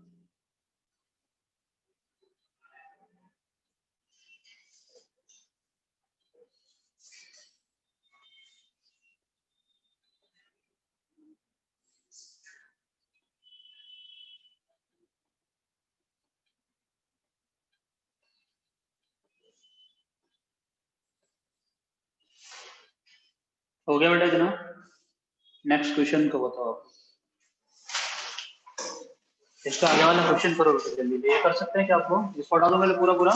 हो गया बेटा इतना, नेक्स्ट क्वेश्चन को बताओ, इसका आगे वाला क्वेश्चन करो जल्दी, ये कर सकते हैं क्या आपको, इसको हटा दो पहले पूरा पूरा,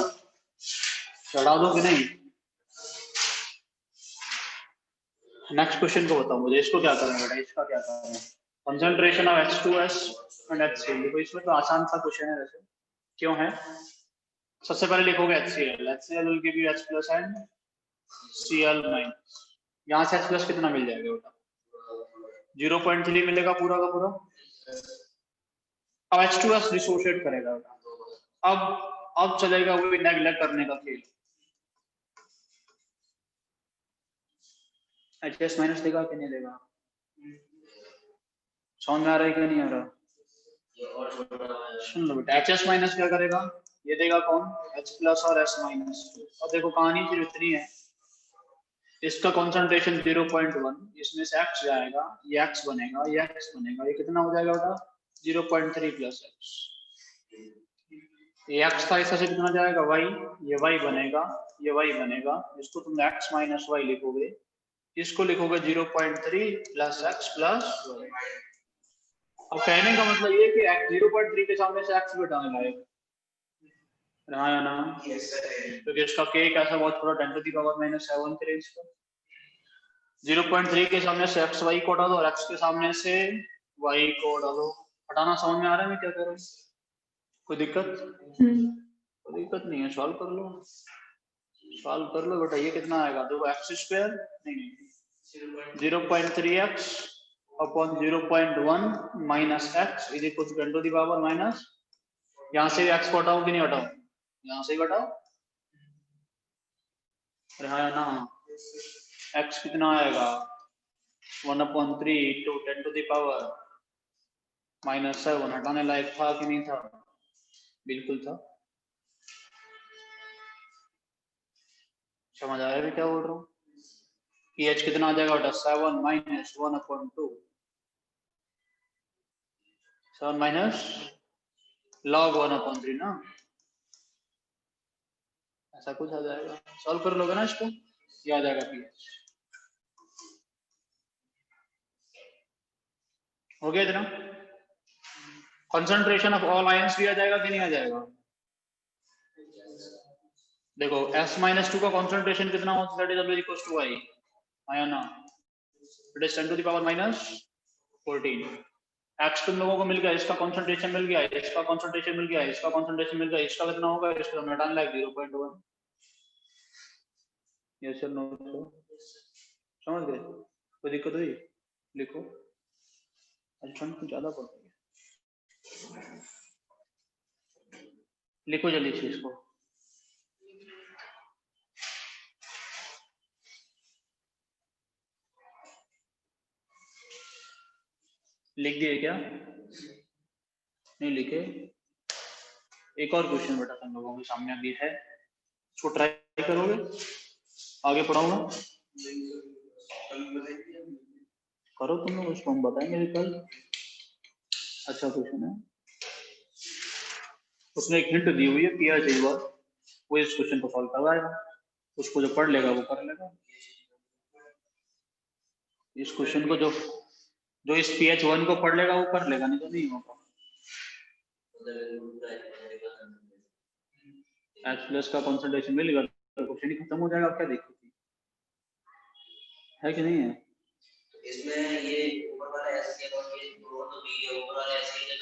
चढ़ा दो कि नहीं, नेक्स्ट क्वेश्चन को बताओ मुझे, इसको क्या करना है बेटा, इसका क्या करना है, concentration of H2S and HCl, देखो इसमें तो आसान सा क्वेश्चन है वैसे, क्यों है, सबसे पहले लिखोगे HCl, HCl will give you H plus and Cl minus, यहाँ से H plus कितना मिल जाएगा बेटा 0.3 मिलेगा पूरा का पूरा। अब H2S डिसोशिएट करेगा। अब चलेगा वो नेगलेक्ट करने का खेल। HS माइनस देगा कि नहीं देगा? समझ में आ रहा है कि नहीं आ रहा? सुन लो बेटा, HS माइनस क्या करेगा? ये देगा कौन? H प्लस और S माइनस। और देखो कहानी फिर इतनी है, इसका कंसंट्रेशन 0.1, इसमें से X जाएगा, ये X बनेगा, ये X बनेगा, ये कितना हो जाएगा बेटा? 0.3 प्लस X। ये X था, इसका से कितना जाएगा? Y, ये Y बनेगा, ये Y बनेगा, इसको तुम X माइनस Y लिखोगे, इसको लिखोगे 0.3 प्लस X प्लस Y। अब कहने का मतलब ये कि 0.3 के सामने से X घटाने लायक हाँ या ना? क्योंकि इसका k कैसा बहुत थोड़ा 10 to the power -7 के रेंज का। 0.3 के सामने से x y को हटा दो और x के सामने से y को हटा दो। हटाना समझ में आ रहा है मैं क्या कर रहा हूँ? कोई दिक्कत? कोई दिक्कत नहीं है, सॉल्व कर लो बेटा। ये कितना आएगा? देखो x² नहीं 0.3x upon 0.1 minus x is equal to 10 to the power minus, यहाँ से x को हटाओ कि नहीं हटाओ? यहाँ से ही हटाओ। हाँ या ना? x कितना आएगा? 1/3 into 10 to the power -7। हटाने लायक था कि नहीं था? बिल्कुल था। समझ आया भी क्या बोल रहा हूँ? कि h कितना आ जाएगा बेटा? 7 माइनस 1/2, 7 माइनस log 1/3 ना, ऐसा कुछ आ जाएगा। सॉल्व कर लोगे ना इसको, ये आ जाएगा pH। हो गया इतना? कंसंट्रेशन ऑफ ऑल आयंस भी आ जाएगा कि नहीं आ जाएगा? देखो S-2 का कंसंट्रेशन कितना होता है? That is equal to y, आया ना? It is 10 to the power -14। x तुम लोगों को मिल गया, इसका कंसंट्रेशन मिल गया, इसका कंसंट्रेशन मिल गया, इसका कंसंट्रेशन मिल गया, इसका कितना होगा? इसका हटाने लायक 0.1। यस और नो? समझ गए? कोई दिक्कत हुई? लिखो। अच्छा कुछ ज्यादा पड़ गया, लिखो जल्दी से इसको। लिख दिए क्या? नहीं लिखे? एक और क्वेश्चन बेटा तुम लोगों के सामने अभी है, उसको ट्राई करोगे? आगे पढ़ाऊंगा, करो तुम लोग, उसको हम बताएंगे कल। अच्छा क्वेश्चन है, उसने एक हिंट दी हुई है, किया चाहिए वो इस क्वेश्चन को सॉल्व करवाएगा, उसको जो पढ़ लेगा वो कर लेगा। इस क्वेश्चन को जो इस PH1 को पढ़ लेगा वो कर लेगा, नहीं तो नहीं होगा। H+ का कंसंट्रेशन मिलेगा तो क्वेश्चन ही खत्म हो जाएगा। क्या दिक्कत है कि नहीं है? इसमें ये ऊपर वाला HCl और ये दो तो भी है, ऊपर वाला HCl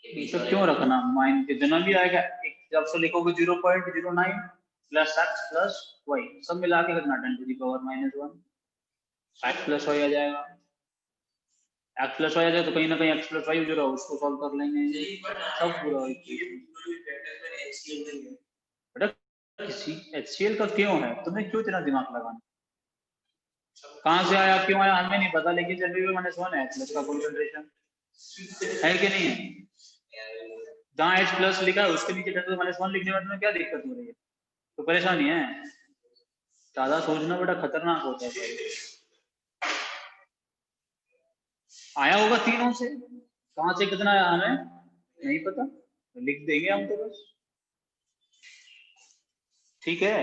ये सब क्यों रखना? माइन जितना भी आएगा जब से लिखोगे 0.09 प्लस x प्लस y, सब मिला के कितना 10 to the power -1 x plus y आ जाएगा। x प्लस y आ जाए तो कहीं ना कहीं x प्लस y जो रहा उसको सॉल्व कर लेंगे, सब पूरा बेटा। किसी HCl का क्यों है? तुम्हें क्यों इतना दिमाग लगाना? कहां से आया, क्यों आया हमें नहीं पता, लेकिन जब भी -1 है H+ का कंसंट्रेशन है कि नहीं है? जहाँ H+ लिखा है उसके नीचे 10 to the -1 लिखने में तुम्हें क्या दिक्कत हो रही है? तो परेशानी है? ज्यादा सोचना बेटा खतरनाक होता है। आया होगा तीनों से, कहां से कितना आया हमें नहीं पता, तो लिख देंगे हम तो बस, ठीक है?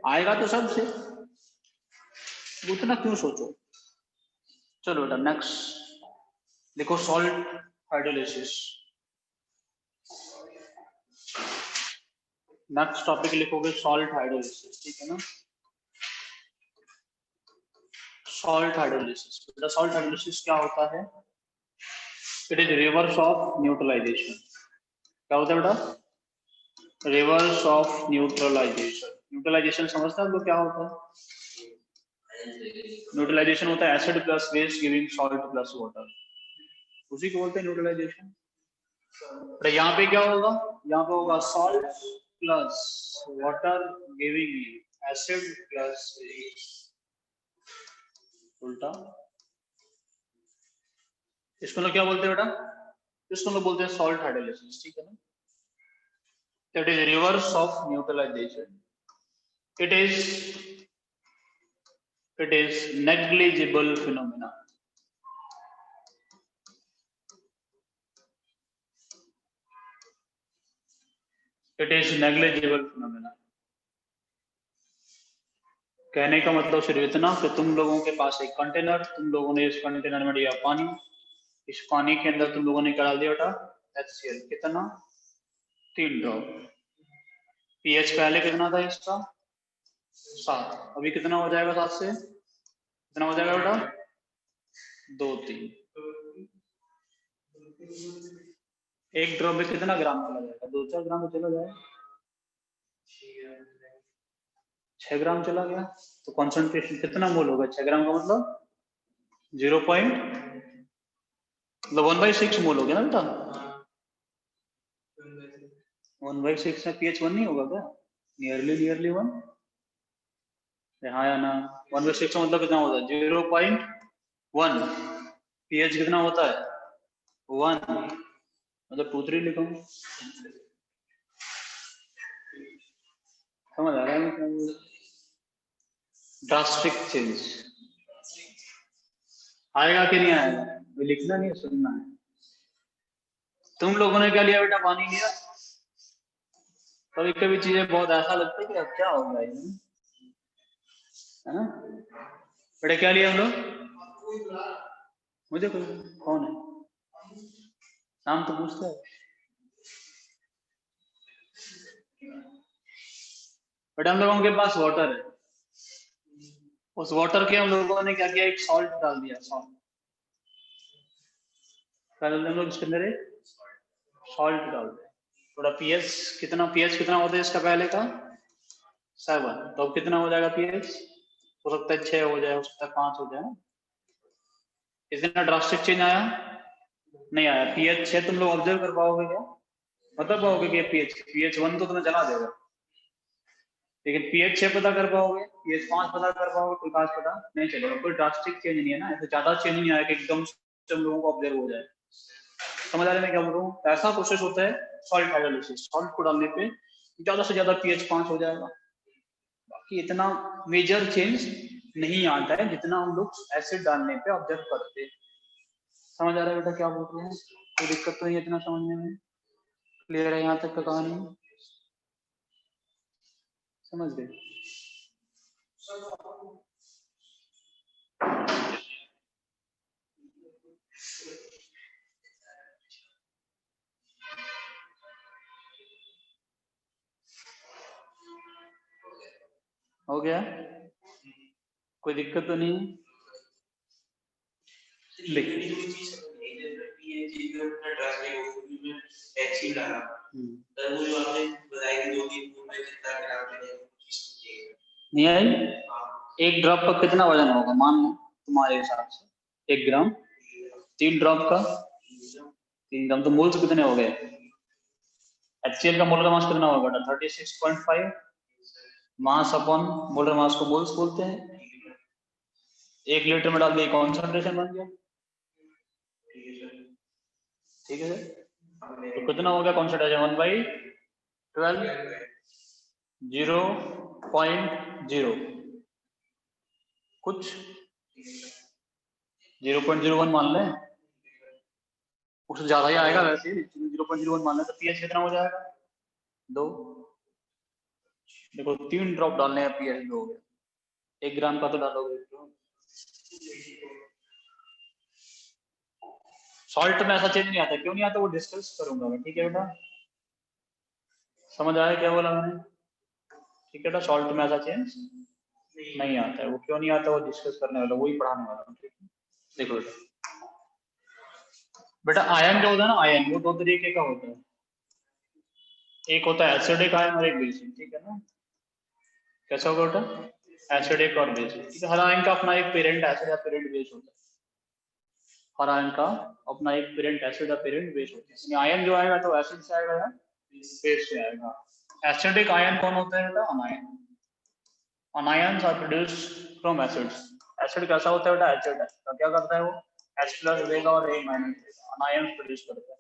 आएगा तो सबसे, उतना क्यों सोचो। चलो बेटा नेक्स्ट देखो, सॉल्ट हाइड्रोलिसिस। नेक्स्ट टॉपिक लिखोगे सॉल्ट हाइड्रोलिसिस, ठीक है ना? सॉल्ट हाइड्रोलिसिस, बेटा सॉल्ट हाइड्रोलिसिस क्या होता है? It is reverse of neutralization. क्या होता है बेटा? Reverse of neutralisation. न्यूट्रलाइजेशन समझते हैं तो क्या होता है? न्यूट्रलाइजेशन होता है acid plus base giving salt plus water, उसी को बोलते हैं न्यूट्रलाइजेशन। तो यहाँ पे क्या होगा, यहाँ पे होगा salt plus water giving acid plus base, उल्टा। इसको लोग क्या बोलते हैं बेटा, इसको लोग बोलते हैं सॉल्ट हाइड्रोलाइसिस, ठीक है ना। That is reverse of neutralization. It is negligible phenomena. It is negligible phenomena. कहने का मतलब सिर्फ इतना कि तुम लोगों के पास एक कंटेनर, तुम लोगों ने इस कंटेनर में दिया पानी, इस पानी के अंदर तुम लोगों ने क्या डाल दिया बेटा, HCl, कितना 3 ड्रॉप। pH पहले कितना था इसका 7, अभी कितना हो जाएगा 7 से, कितना हो जाएगा बेटा 2-3। 1 ड्रॉप में कितना ग्राम चला जाएगा, 2-4 ग्राम में चला जाएगा, 6 ग्राम चला गया। तो कॉन्सेंट्रेशन कितना मोल होगा, 6 ग्राम का मतलब 1/6 मोल हो गया ना बेटा। 1/6 में pH 1 नहीं होगा क्या, नियरली 1, हाँ या ना। 1/6 का मतलब कितना होता है 0.1, pH कितना होता है 1, मतलब 2-3 लिखो, समझ आ रहा है क्या। ड्रास्टिक चेंज आएगा कि नहीं आएगा, वो लिखना नहीं सुनना है। तुम लोगों ने क्या लिया बेटा, पानी लिया। कभी कभी चीजें बहुत ऐसा लगता है कि अब क्या होगा ये, है ना बेटा। क्या लिया हम लोग, मुझे कौन है, नाम तो पूछता है बेटा। हम लोगों के पास वाटर है, उस वाटर के हम लोगों ने क्या किया, एक सॉल्ट डाल दिया, सॉल्ट डाल दिया हम लोग इसके अंदर, एक सॉल्ट डाल दिया। थोड़ा pH कितना होता है इसका पहले का 7, तो अब कितना हो जाएगा pH, हो सकता है 6 हो जाए, हो सकता है 5 हो जाए ना। इतना ड्रास्टिक चेंज आया नहीं आया। pH 6 तुम लोग ऑब्जर्व कर पाओगे क्या, मतलब पाओगे कि pH 1 तो तुम्हें चला देगा, लेकिन pH 6 पता कर पाओगे, pH 5 पता कर पाओगे, कोई खास पता नहीं चलेगा। कोई ड्रास्टिक चेंज नहीं है ना, ऐसे ज्यादा चेंज नहीं आया कि एकदम से हम लोगों को ऑब्जर्व हो जाए। समझ आ रहा है मैं क्या बोल रहा हूँ। ऐसा प्रोसेस होता है सॉल्ट हाइड्रोलाइसिस, सॉल्ट को डालने पे ज्यादा से ज्यादा pH 5 हो जाएगा। बाकी इतना मेजर चेंज नहीं आता है जितना हम लोग एसिड डालने पे ऑब्जर्व करते हैं। समझ आ रहा है बेटा क्या बोल रहे हैं, कोई दिक्कत तो नहीं है इतना समझने में, क्लियर है यहाँ तक का कहानी, समझ गए। हो गया, कोई दिक्कत तो नहीं है। नहीं आई, 1 ड्रॉप का कितना वजन होगा, मान लो तुम्हारे हिसाब से 1 ग्राम, 3 ड्रॉप का 3 ग्राम, तो मोल्स कितने हो गए। HCl का मोलर मास कितना होगा बेटा 36.5, मास अपॉन मोलर मास को मोल्स बोलते हैं। 1 लीटर में डाल दिए, कॉन्सेंट्रेशन बन गया, ठीक है। तो कितना हो गया कॉन्सेंट्रेशन 1/12, 0.0 कुछ 0.01 मान लें, उससे ज्यादा ही आएगा वैसे, 0.01 मान लें तो pH कितना हो जाएगा 2। देखो 3 ड्रॉप डालने हैं, pH 2 हो गया, 1 ग्राम का तो डालोगे। सॉल्ट में ऐसा चेंज नहीं आता, क्यों नहीं आता वो डिस्कस करूंगा मैं, ठीक है बेटा। समझ आया क्या बोला मैंने, ठीक है बेटा। सॉल्ट में ऐसा चेंज नहीं आता है, वो क्यों नहीं आता वो डिस्कस करने वाला, वही पढ़ाने वाला हूँ, ठीक है। देखो बेटा आयन जो होता है ना, आयन वो 2 तरीके का होता है, एक होता है एसिडिक आयन और एक बेसिक, ठीक है ना। कैसा होगा बेटा, एसिडिक और बेसिक, ठीक है। हर आयन का अपना एक पेरेंट एसिड या पेरेंट बेस होता है, हर आयन का अपना एक पेरेंट एसिड या पेरेंट बेस होता है। आयन जो आएगा तो एसिड से आएगा या बेस से आएगा। एसिडिक आयन कौन होता है बेटा? Anion. Anions are produced from acids. Acid कैसा होता है बेटा? एसिड है तो क्या करता है वो? H+ देगा और A- देगा, अनायंस प्रोड्यूस करता है।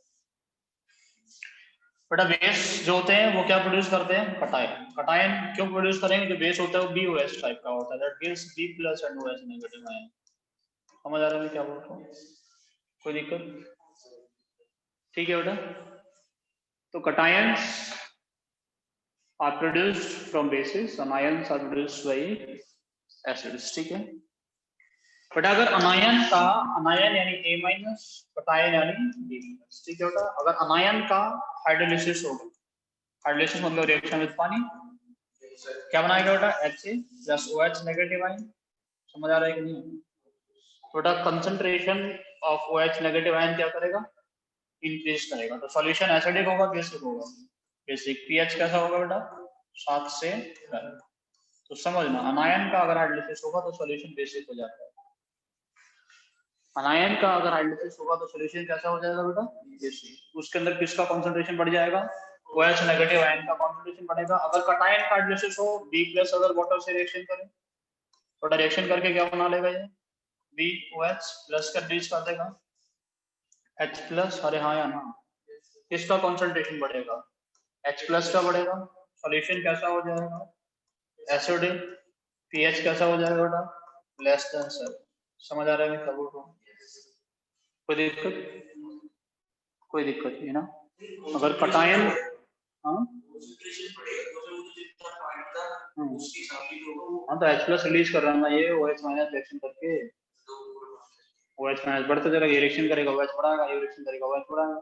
बेटा बेस जो होते हैं वो क्या प्रोड्यूस करते हैं? कटायन। कटायन क्यों प्रोड्यूस करेंगे? जो बेस होता है वो BOH टाइप का होता है, that gives B+ and OH negative ion. समझ आ रहा है मैं क्या बोल रहा हूँ? कोई दिक्कत? ठीक है बेटा। तो cations are produced from bases, anions are produced by acids, ठीक है। बट अगर अनायन का, अनायन यानी A-, कटायन यानी B-, ठीक है बेटा। अगर अनायन का हाइड्रोलिसिस होगा, हाइड्रोलिसिस मतलब रिएक्शन विद पानी, क्या बनाएगा बेटा? Ha+OH negative ion. समझ आ रहा है कि नहीं? बेटा concentration of OH negative ion क्या करेगा? इंक्रीज करेगा। तो सॉल्यूशन एसिडिक होगा बेसिक होगा? बेसिक। pH कैसा होगा बेटा? 7 से 10। तो समझना, अनायन का अगर हाइड्रोलिसिस होगा तो सॉल्यूशन बेसिक हो जाता है। अनायन का अगर हाइड्रोलिसिस होगा तो सॉल्यूशन कैसा हो जाएगा बेटा? बेसिक। उसके अंदर किसका कंसंट्रेशन बढ़ जाएगा? OH नेगेटिव आयन का कंसंट्रेशन बढ़ेगा। अगर कटायन का हाइड्रोलिसिस हो, B+ अगर वाटर से रिएक्शन करे तो रिएक्शन करके क्या बना लेगा? ये BOH+ का रिलीज कर देगा H+। अरे हाँ या ना? किसका कंसंट्रेशन बढ़ेगा? H+ का बढ़ेगा। सॉल्यूशन कैसा हो जाएगा? एसिडिक। pH कैसा हो जाएगा बेटा? <7। समझ आ रहा है मैं क्या बोल रहा हूँ? कोई दिक्कत? कोई दिक्कत नहीं ना? अगर कटायन, हाँ हाँ तो H+ रिलीज कर रहा है ना ये, OH- रिएक्शन करके OH- बढ़ते जाएगा, रिएक्शन करेगा OH बढ़ाएगा, रिएक्शन करेगा OH बढ़ाएगा,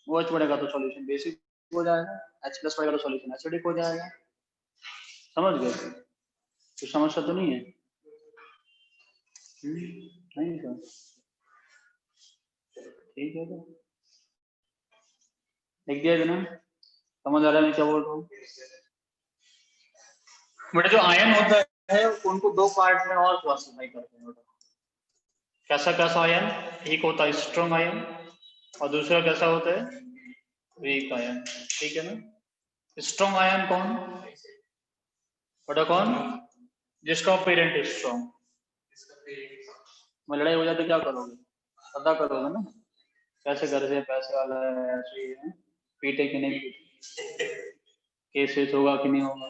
OH बढ़ेगा तो सॉल्यूशन बेसिक हो जाएगा, H+ बढ़ेगा तो सॉल्यूशन एसिडिक हो जाएगा। समझ गए? कुछ समस्या तो नहीं है? नहीं सर, ठीक है तो लिख दिया ना? समझ आ रहा है मैं क्या बोल रहा हूँ? बेटा जो आयन होता है उनको दो पार्ट में और क्लासिफाई करते हैं बेटा। कैसा कैसा आयन? एक होता है स्ट्रॉन्ग आयन और दूसरा कैसा होता है? वीक आयन, ठीक है ना? स्ट्रॉन्ग आयन कौन बेटा? कौन? जिसका पेरेंट स्ट्रॉन्ग। में लड़ाई हो जाए तो क्या करोगे? पता करोगे ना कैसे घर से पैसे वाला है, ऐसे ही है, पीटे कि नहीं पीटे, केस होगा कि नहीं होगा।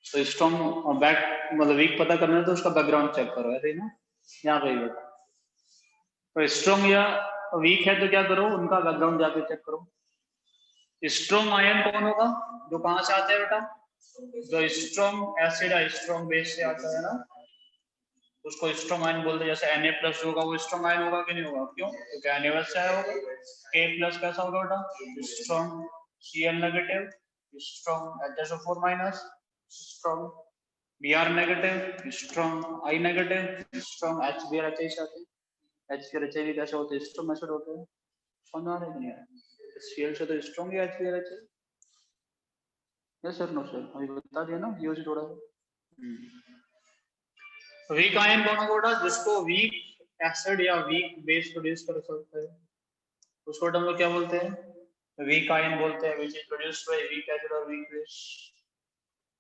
तो स्ट्रॉन्ग और बैक मतलब वीक पता करना है तो उसका बैकग्राउंड चेक करो, ऐसे ही ना? यहाँ पे बेटा तो स्ट्रॉन्ग या वीक है तो क्या करो? उनका बैकग्राउंड जाके चेक करो। स्ट्रॉन्ग आयन कौन होगा? जो कहाँ से आता है बेटा? जो स्ट्रॉन्ग एसिड या स्ट्रॉन्ग बेस से आता है ना, उसको स्ट्रॉन्ग आयन बोलते हैं। जैसे Na+ होगा वो स्ट्रॉन्ग आयन होगा कि नहीं होगा? क्यों? क्योंकि Na से आया होगा। K+ कैसा होगा बेटा? Strong Cl negative, strong HSO4-, strong Br negative, strong I negative, strong HBr से आते हैं। HBr कैसे होते हैं? स्ट्रॉन्ग एसिड होते हैं। समझ आ रहा है कि नहीं? Cl से तो स्ट्रॉन्ग है HBr। Yes sir, no sir, अभी बता दिया ना यूज थोड़ा। वीक आयन कौन होगा बेटा? जिसको वीक एसिड या वीक बेस प्रोड्यूस कर सकता है, उसको हम लोग क्या बोलते हैं? वीक आयन बोलते हैं, which is produced by weak acid और वीक बेस।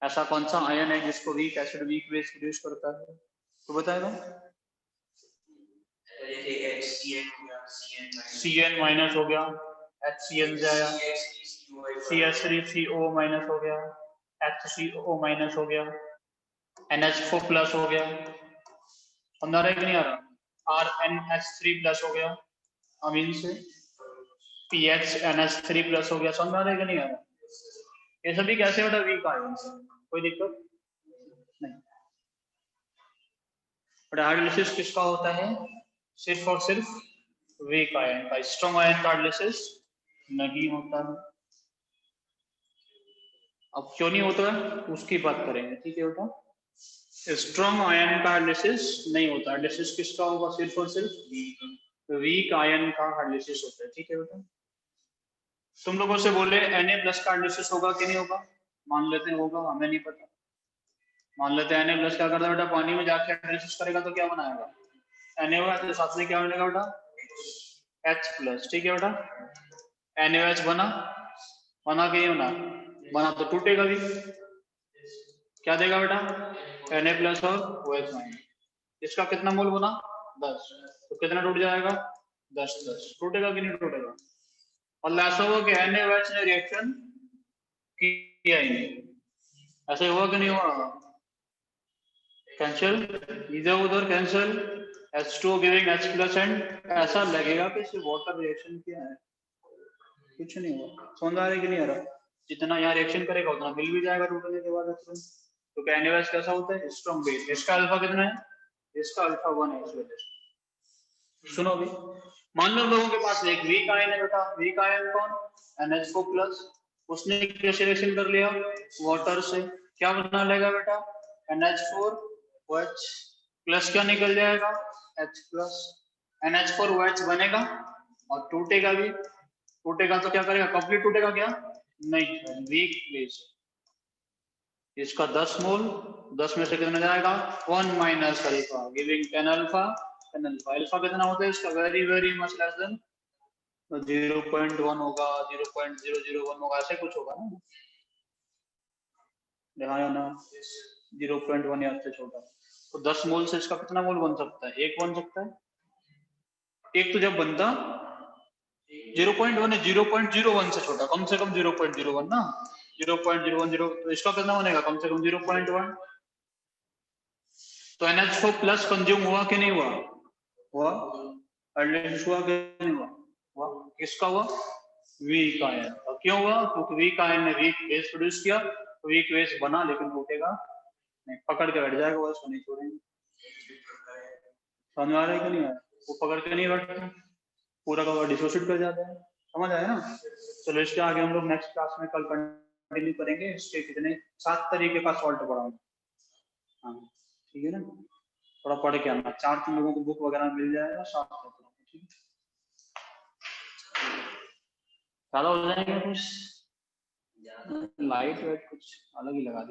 ऐसा कौन सा आयन है जिसको weak acid weak base produce करता है? तो बताएगा। Cn- हो गया, HCl जाया, CH3CO- हो गया, HCO- हो गया, NH4+ हो गया। समझ आ रहा है कि नहीं आ रहा? RnH3+ हो गया अमीन से, PHNH3+ हो गया। समझ आ रहा है कि नहीं आ रहा? ये सभी कैसे बेटा? वीक आयन से। कोई दिक्कत नहीं। बट हाइड्रोलिसिस किसका होता है? सिर्फ और सिर्फ वीक आयन का। स्ट्रॉन्ग आयन का हाइड्रोलिसिस नहीं होता है। अब क्यों नहीं होता है उसकी बात करेंगे, ठीक है बेटा? स्ट्रॉन्ग आयन का हाइड्रोलिसिस नहीं होता। हाइड्रोलिसिस किसका होगा? सिर्फ और सिर्फ वीक आयन का हाइड्रोलिसिस होता है, ठीक है बेटा? तुम लोगों से बोले Na+ का हाइड्रोलिसिस होगा कि नहीं होगा? मान लेते हैं होगा, हमें नहीं पता। मान लेते हैं Na+ क्या करता है बेटा, पानी में जाके हाइड्रोलाइसिस करेगा तो क्या बनाएगा, NaOH, तो साथ में क्या बनेगा बेटा, H+, ठीक है बेटा। NaOH बना के ये बना तो टूटेगा भी, क्या देगा बेटा, Na+ और OH-। इसका कितना मोल बना, 10, तो कितना टूट जाएगा, 10 टूटेगा कि नहीं टूटेगा। और ऐसा हुआ कि NaOH ने रिएक्शन किया ही नहीं, ऐसे हुआ कि नहीं हुआ, कैंसिल, इधर उधर cancel, H2 giving H+ and ऐसा लगेगा कि सिर्फ वाटर रिएक्शन किया है, कुछ नहीं हुआ। समझ आ रहा है कि नहीं आ रहा, जितना यहाँ रिएक्शन करेगा उतना मिल भी जाएगा टूटने के बाद। तो NaOH कैसा होता है, स्ट्रॉन्ग बेस। इसका अल्फा कितना है, इसका अल्फा 1 है, इस वजह से। सुनो भी, मान लो लोगों के पास एक वीक आयन है बेटा, वीक आयन कौन, NH4+, उसने कैसे रिएक्शन कर लिया, वाटर से, क्या बना लेगा बेटा, NH4OH प्लस, क्या निकल जाएगा, H+, NH4OH बनेगा और टूटेगा भी, टूटेगा तो क्या करेगा, कंप्लीट टूटेगा क्या, नहीं, वीक बेस। इसका 10 मोल, 10 में से कितना जाएगा, 1 minus alpha giving 10 alpha, 10 alpha. Alpha कितना होता है इसका, very very much less than 0.1 होगा, 0.001 होगा, ऐसे कुछ होगा ना, ध्यान है ना, 0.1 या इससे छोटा। तो 10 मोल से इसका कितना मोल बन सकता है, एक बन सकता है, एक तो जब बनता 0.1 है, 0.01 से छोटा, कम से कम 0.01 ना, 0.010, तो इसका कितना बनेगा, कम से कम 0.1। तो NH4+ कंज्यूम हुआ कि नहीं हुआ, हुआ, हाइड्रोलाइसिस हुआ कि नहीं हुआ, हुआ, किसका हुआ, वीक आयन। और क्यों हुआ, क्योंकि वीक आयन ने वीक बेस प्रोड्यूस किया, तो वीक बेस बना लेकिन टूटेगा नहीं, पकड़ के बैठ जाएगा, उसको नहीं छोड़ेंगे। समझ आ रहा है कि नहीं आ रहा, वो पकड़ के नहीं बैठता, पूरा का पूरा डिसोसिएट कर जाता है, समझ आया ना। चलो इसके आगे हम लोग नेक्स्ट क्लास में कल कंटिन्यू करेंगे, इसके कितने 7 तरीके का सॉल्ट पढ़ाऊंगा, हाँ ठीक है ना, थोड़ा पढ़ के आना, 4 तुम लोगों को बुक वगैरह मिल जाएगा, 7 तक, ठीक है, ज्यादा हो जाएंगे कुछ, लाइट वेट कुछ अलग ही लगा दिया।